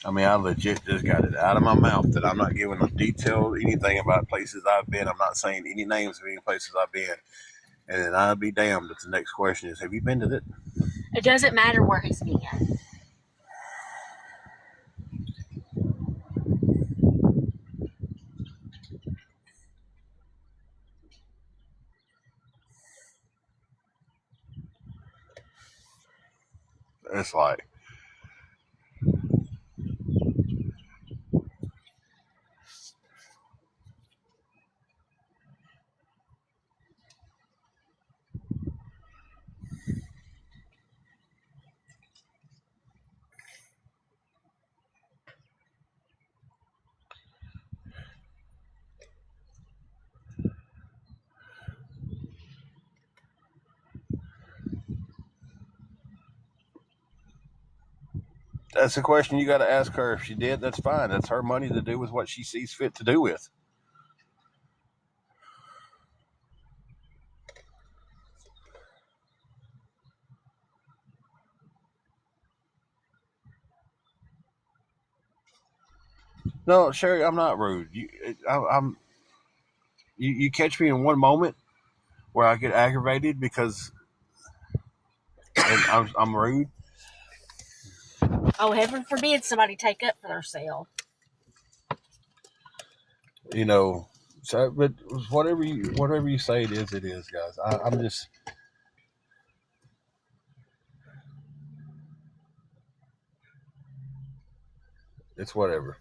I mean, I legit just got it out of my mouth that I'm not giving a detailed anything about places I've been. I'm not saying any names of any places I've been. And then I'll be damned if the next question is, have you been to that? It doesn't matter where he's been. It's like, that's a question you got to ask her. If she did, that's fine. That's her money to do with what she sees fit to do with. No, Sherry, I'm not rude. You catch me in one moment where I get aggravated because I'm rude. Oh, heaven forbid somebody take up for themselves. You know, so but whatever you say it is, guys. I'm just. It's whatever.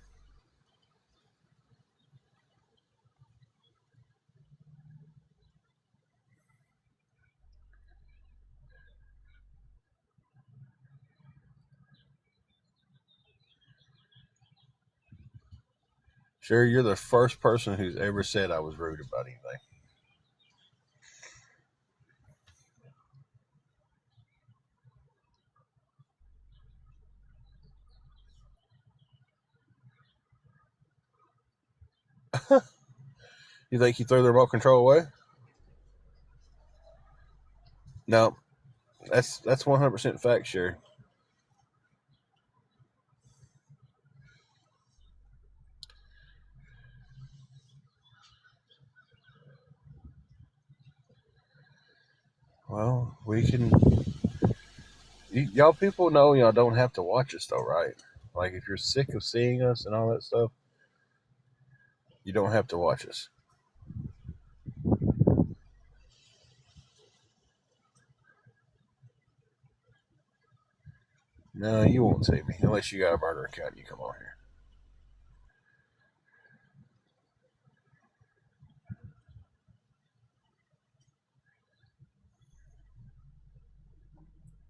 Sure, you're the first person who's ever said I was rude about anything. You think you threw the remote control away? No, that's 100% fact, sure. Well, we can. Y'all people know y'all don't have to watch us though, right? Like if you're sick of seeing us and all that stuff, you don't have to watch us. No, you won't see me unless you got a burner account and you come on here.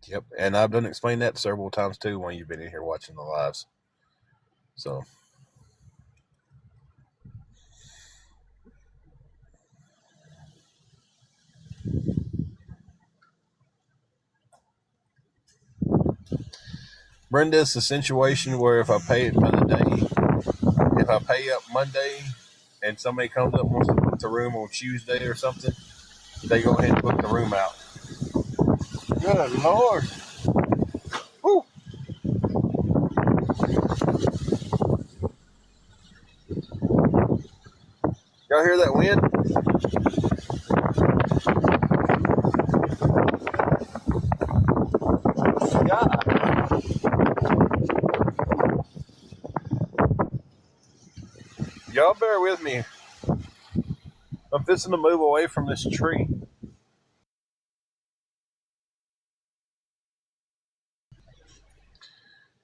Yep, and I've done explain that several times too when you've been in here watching the lives. So Brenda, it's a situation where if I pay it for the day, if I pay up Monday and somebody comes up and wants to book the room on Tuesday or something, they go ahead and book the room out. Good Lord. Woo. Y'all hear that wind? Yeah. Y'all bear with me. I'm fixing to move away from this tree.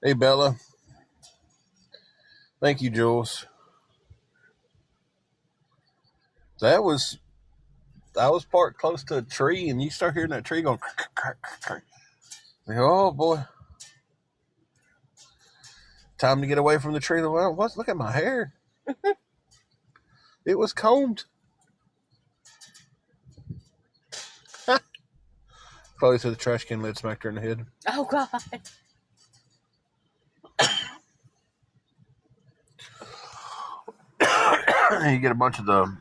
Hey, Bella. Thank you, Jules. That was I was parked close to a tree, and you start hearing that tree going. Oh boy! Time to get away from the tree. Well, look at my hair. It was combed. Chloe said the trash can lid smacked her in the head. Oh, God. You get a bunch of the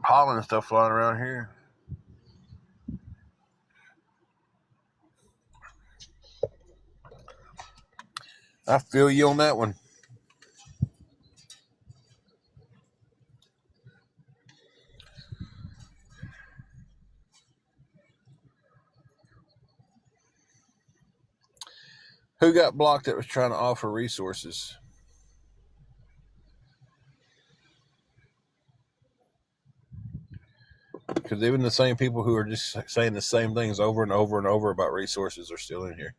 pollen and stuff flying around here. I feel you on that one. Who got blocked that was trying to offer resources? Because even the same people who are just saying the same things over and over and over about resources are still in here.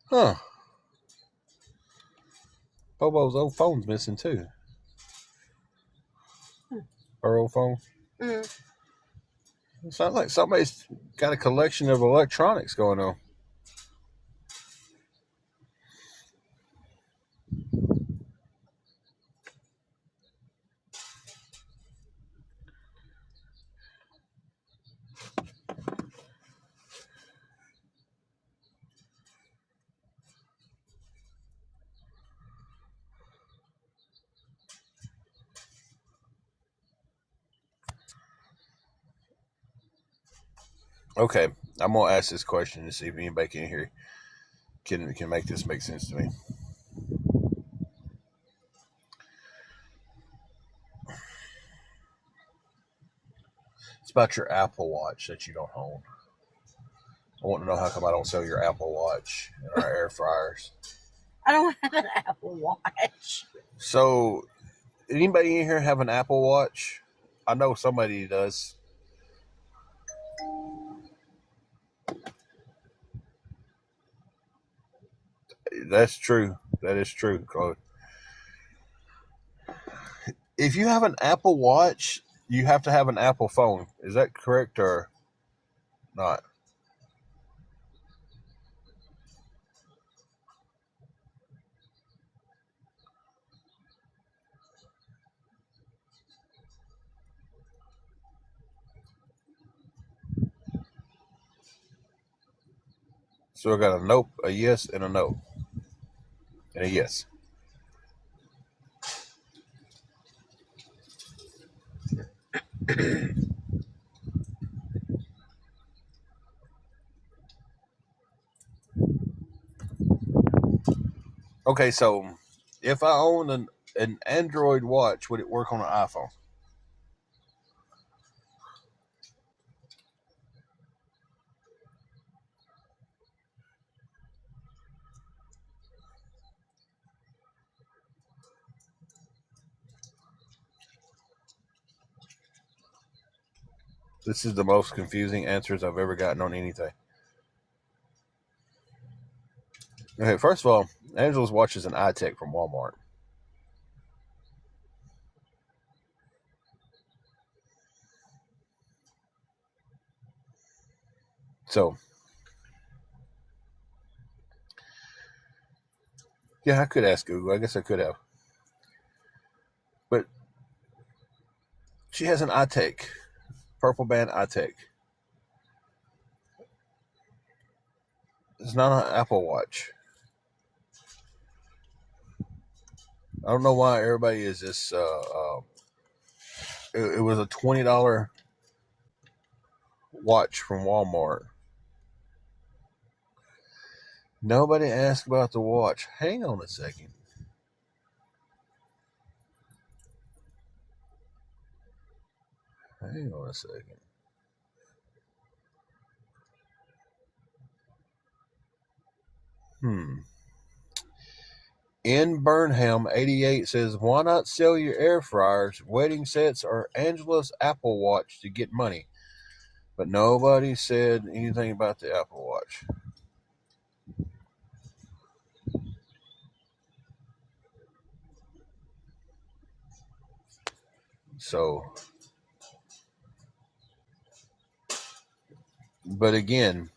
Huh. Bobo's old phone's missing too. Her old phone. Mm. It sounds like somebody's got a collection of electronics going on. Okay, I'm gonna ask this question to see if anybody can hear can make this make sense to me. It's about your Apple Watch that you don't own. I want to know how come I don't sell your Apple Watch and our air fryers. I don't have an Apple Watch. So, anybody in here have an Apple Watch? I know somebody does. That's true. That is true, Chloe. If you have an Apple Watch, you have to have an Apple phone. Is that correct or not? So I got a nope, a yes, and a no. And a yes. Okay, so if I own an Android watch, would it work on an iPhone? This is the most confusing answers I've ever gotten on anything. Okay, first of all, Angela's watch is an iTech from Walmart. So, yeah, I could ask Google. I guess I could have. But she has an iTech, purple band iTech. It's not an Apple Watch. I don't know why everybody is this. It was a $20 watch from Walmart. Nobody asked about the watch. Hang on a second. Hang on a second. In Burnham 88 says, why not sell your air fryers, wedding sets, or Angela's Apple Watch to get money? But nobody said anything about the Apple Watch. So, but again,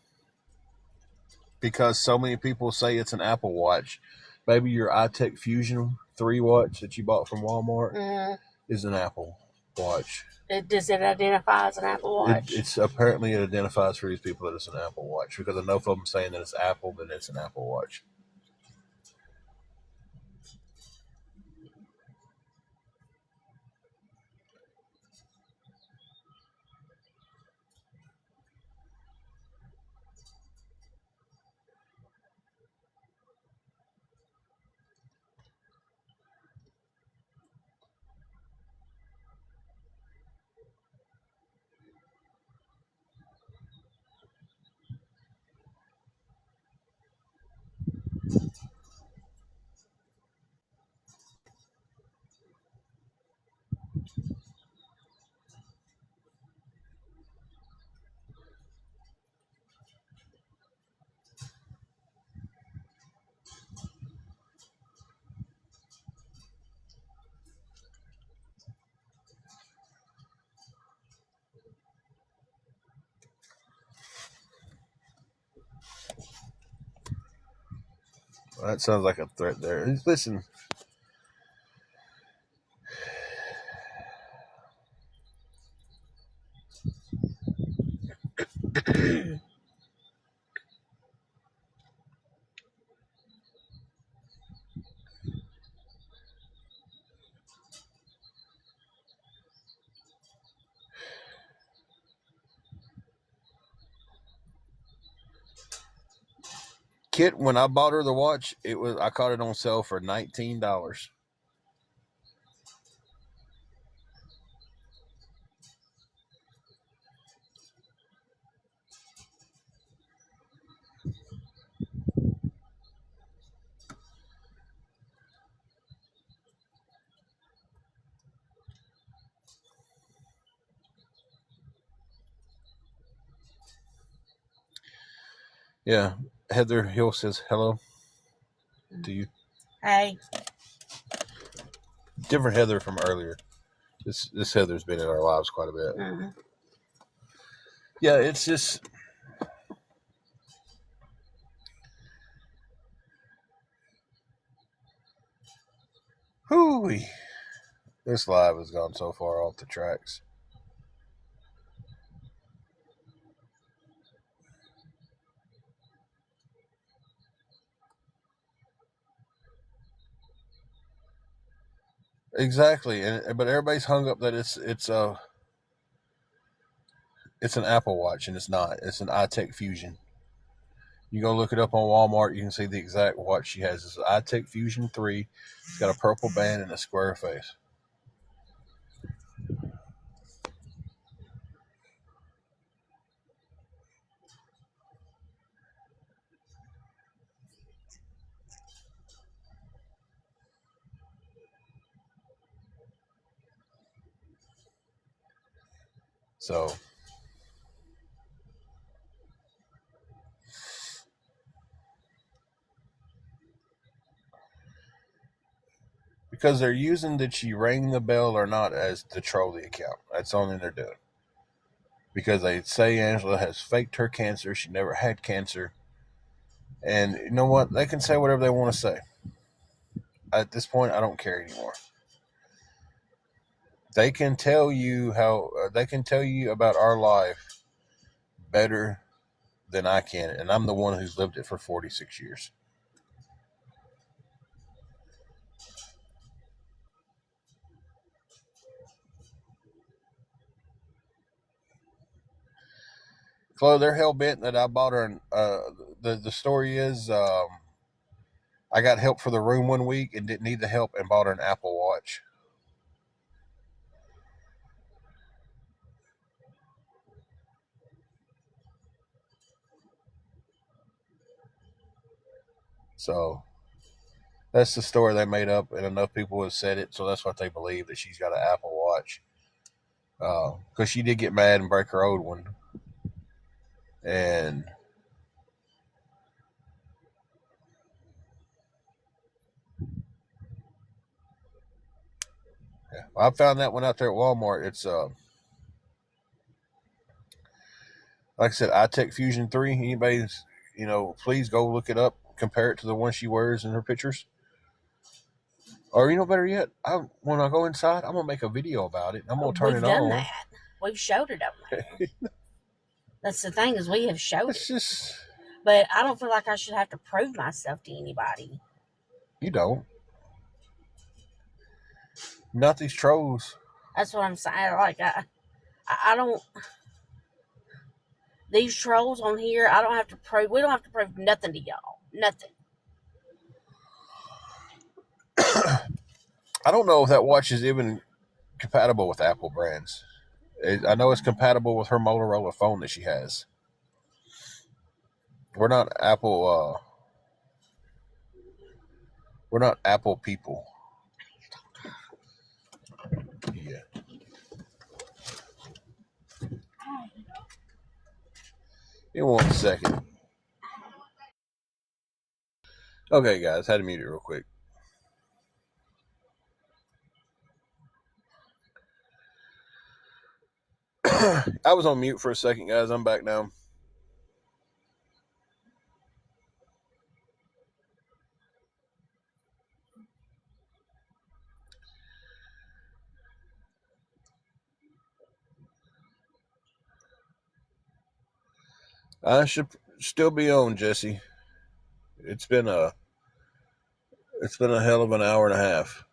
because so many people say it's an Apple Watch, maybe your iTech Fusion 3 watch that you bought from Walmart is an Apple Watch. Does it identify as an Apple Watch? It's apparently it identifies for these people that it's an Apple Watch because enough of them saying that it's Apple, then it's an Apple Watch. Well, that sounds like a threat there. Listen. Kit, when I bought her the watch, I caught it on sale for $19. Yeah, Heather Hill says hello to you. Hey. Different Heather from earlier. This Heather's been in our lives quite a bit. Mm-hmm. Yeah, it's just. Hooey. This live has gone so far off the tracks. Exactly, but everybody's hung up that it's an Apple Watch, and it's not. It's an iTech Fusion. You go look it up on Walmart, you can see the exact watch she has. It's an iTech Fusion 3. It's got a purple band and a square face. So, because they're using did she ring the bell or not as to troll the account. That's the only thing they're doing. Because they say Angela has faked her cancer. She never had cancer. And you know what? They can say whatever they want to say. At this point, I don't care anymore. They can tell you they can tell you about our life better than I can, and I'm the one who's lived it for 46 years. Chloe, they're hell bent that I bought her. The story is, I got help for the room one week and didn't need the help and bought her an Apple Watch. So that's the story they made up, and enough people have said it, so that's what they believe, that she's got an Apple Watch. Because she did get mad and break her old one, and yeah, I found that one out there at Walmart. It's like I said, iTech Fusion 3. Anybody's, please go look it up. Compare it to the one she wears in her pictures. Or better yet, when I go inside, I'm gonna make a video about it. I'm gonna turn We've it done on. that. We've showed it on there. That's the thing, is we have showed It's it. just, But I don't feel like I should have to prove myself to anybody. you don't. Not these trolls. That's what I'm saying. Like, I don't. These trolls on here, I don't have to prove. We don't have to prove nothing to y'all. Nothing. I don't know if that watch is even compatible with Apple brands. I know it's compatible with her Motorola phone that she has. We're not Apple. We're not Apple people. Yeah. In 1 second. Okay, guys, had to mute it real quick. I was on mute for a second, guys. I'm back now. I should still be on, Jesse. It's been a hell of an hour and a half.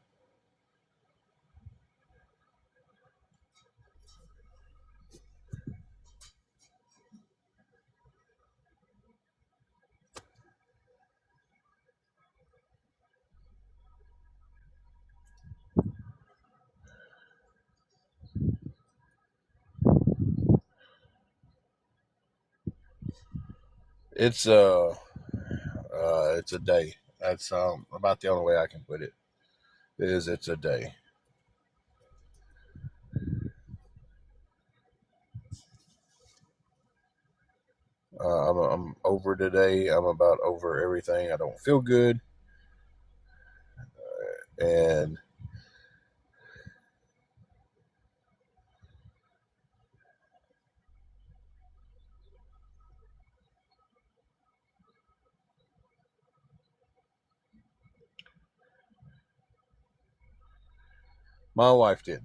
It's it's a day. That's about the only way I can put it. It's a day. I'm over today. I'm about over everything. I don't feel good, and my wife did.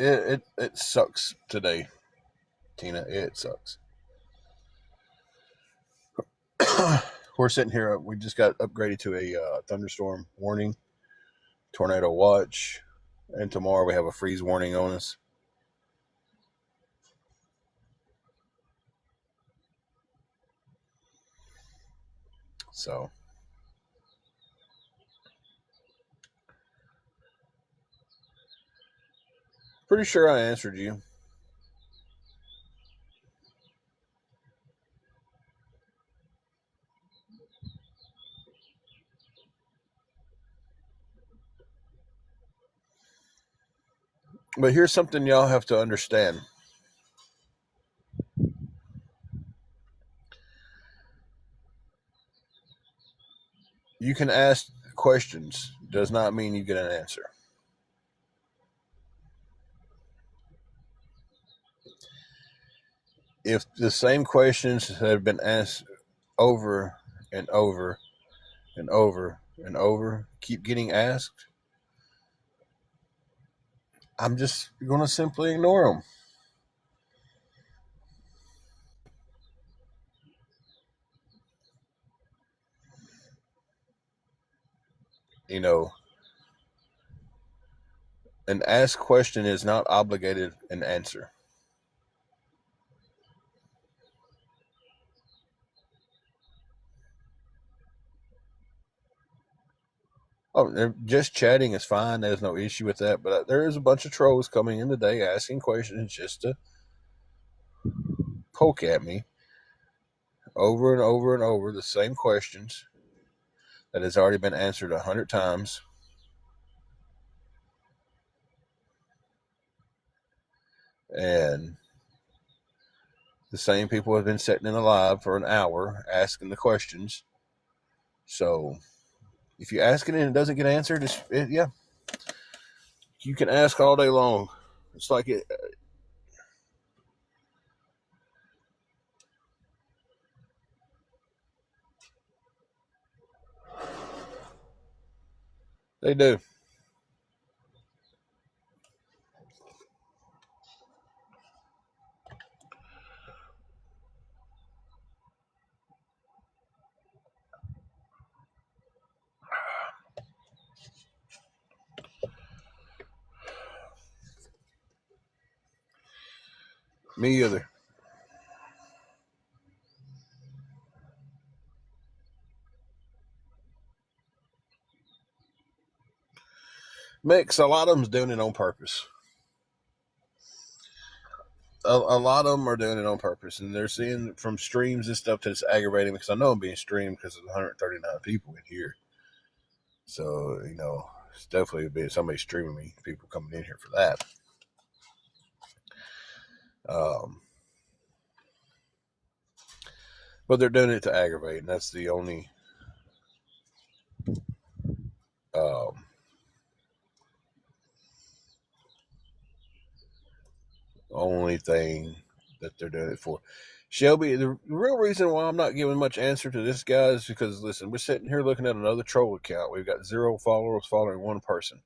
It sucks today, Tina. It sucks. We're sitting here. We just got upgraded to a thunderstorm warning, tornado watch, and tomorrow we have a freeze warning on us. So, pretty sure I answered you. But here's something y'all have to understand. You can ask questions, does not mean you get an answer. If the same questions have been asked over and over and over and over, keep getting asked, I'm just going to simply ignore them. You know, an asked question is not obligated an answer. just chatting is fine. There's no issue with that. But there is a bunch of trolls coming in today asking questions just to poke at me over and over and over the same questions that has already been answered 100 times. And the same people have been sitting in the live for an hour asking the questions. So if you ask it and it doesn't get answered, yeah, you can ask all day long. It's like it. They do. Me either. Mix, a lot of them's doing it on purpose. A lot of them are doing it on purpose, and they're seeing from streams and stuff that it's aggravating because I know I'm being streamed because of 139 people in here. So, it's definitely been somebody streaming me, people coming in here for that. But they're doing it to aggravate, and that's the only thing that they're doing it for. Shelby, the real reason why I'm not giving much answer to this guy is because, listen, we're sitting here looking at another troll account. We've got 0 followers following one person.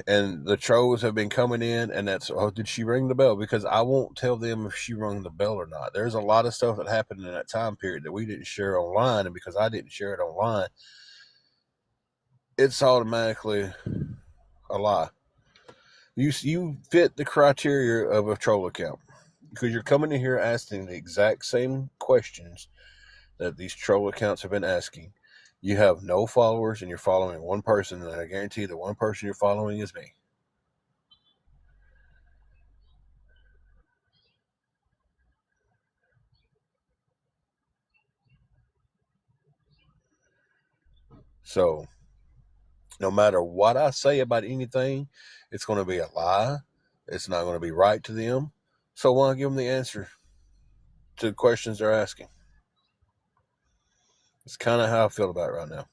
And the trolls have been coming in, and that's, oh, did she ring the bell? Because I won't tell them if she rung the bell or not. There's a lot of stuff that happened in that time period that we didn't share online, and because I didn't share it online, it's automatically a lie. You fit the criteria of a troll account because you're coming in here asking the exact same questions that these troll accounts have been asking. You have no followers and you're following one person, and I guarantee the one person you're following is me. So no matter what I say about anything, it's going to be a lie. It's not going to be right to them. So why give them the answer to the questions they're asking? It's kind of how I feel about it right now.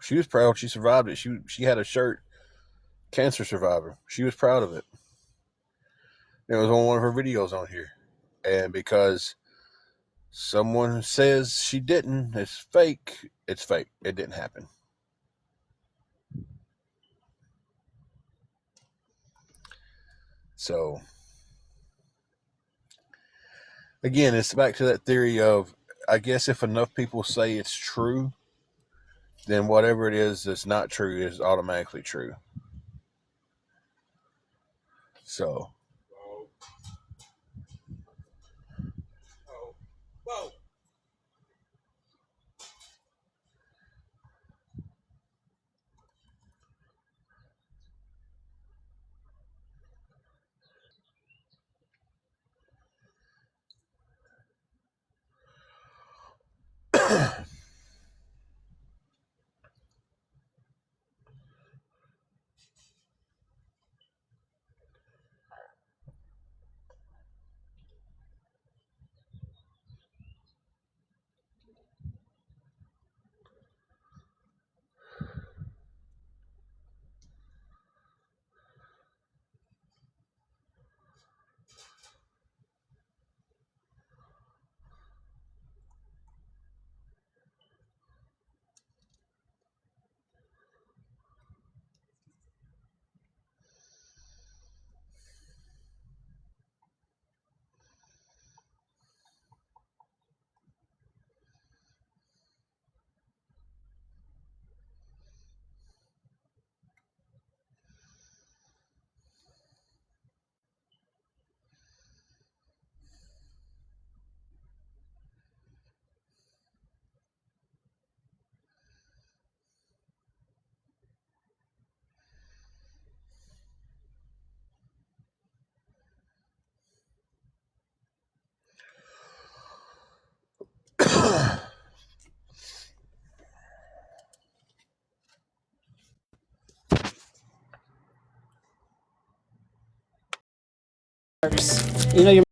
She was proud. She survived it. She had a shirt, cancer survivor. She was proud of it. It was on one of her videos on here. And because someone says she didn't, it's fake. It's fake. It didn't happen. So, again, it's back to that theory of, I guess if enough people say it's true, then whatever it is that's not true is automatically true. So, Whoa. You know, your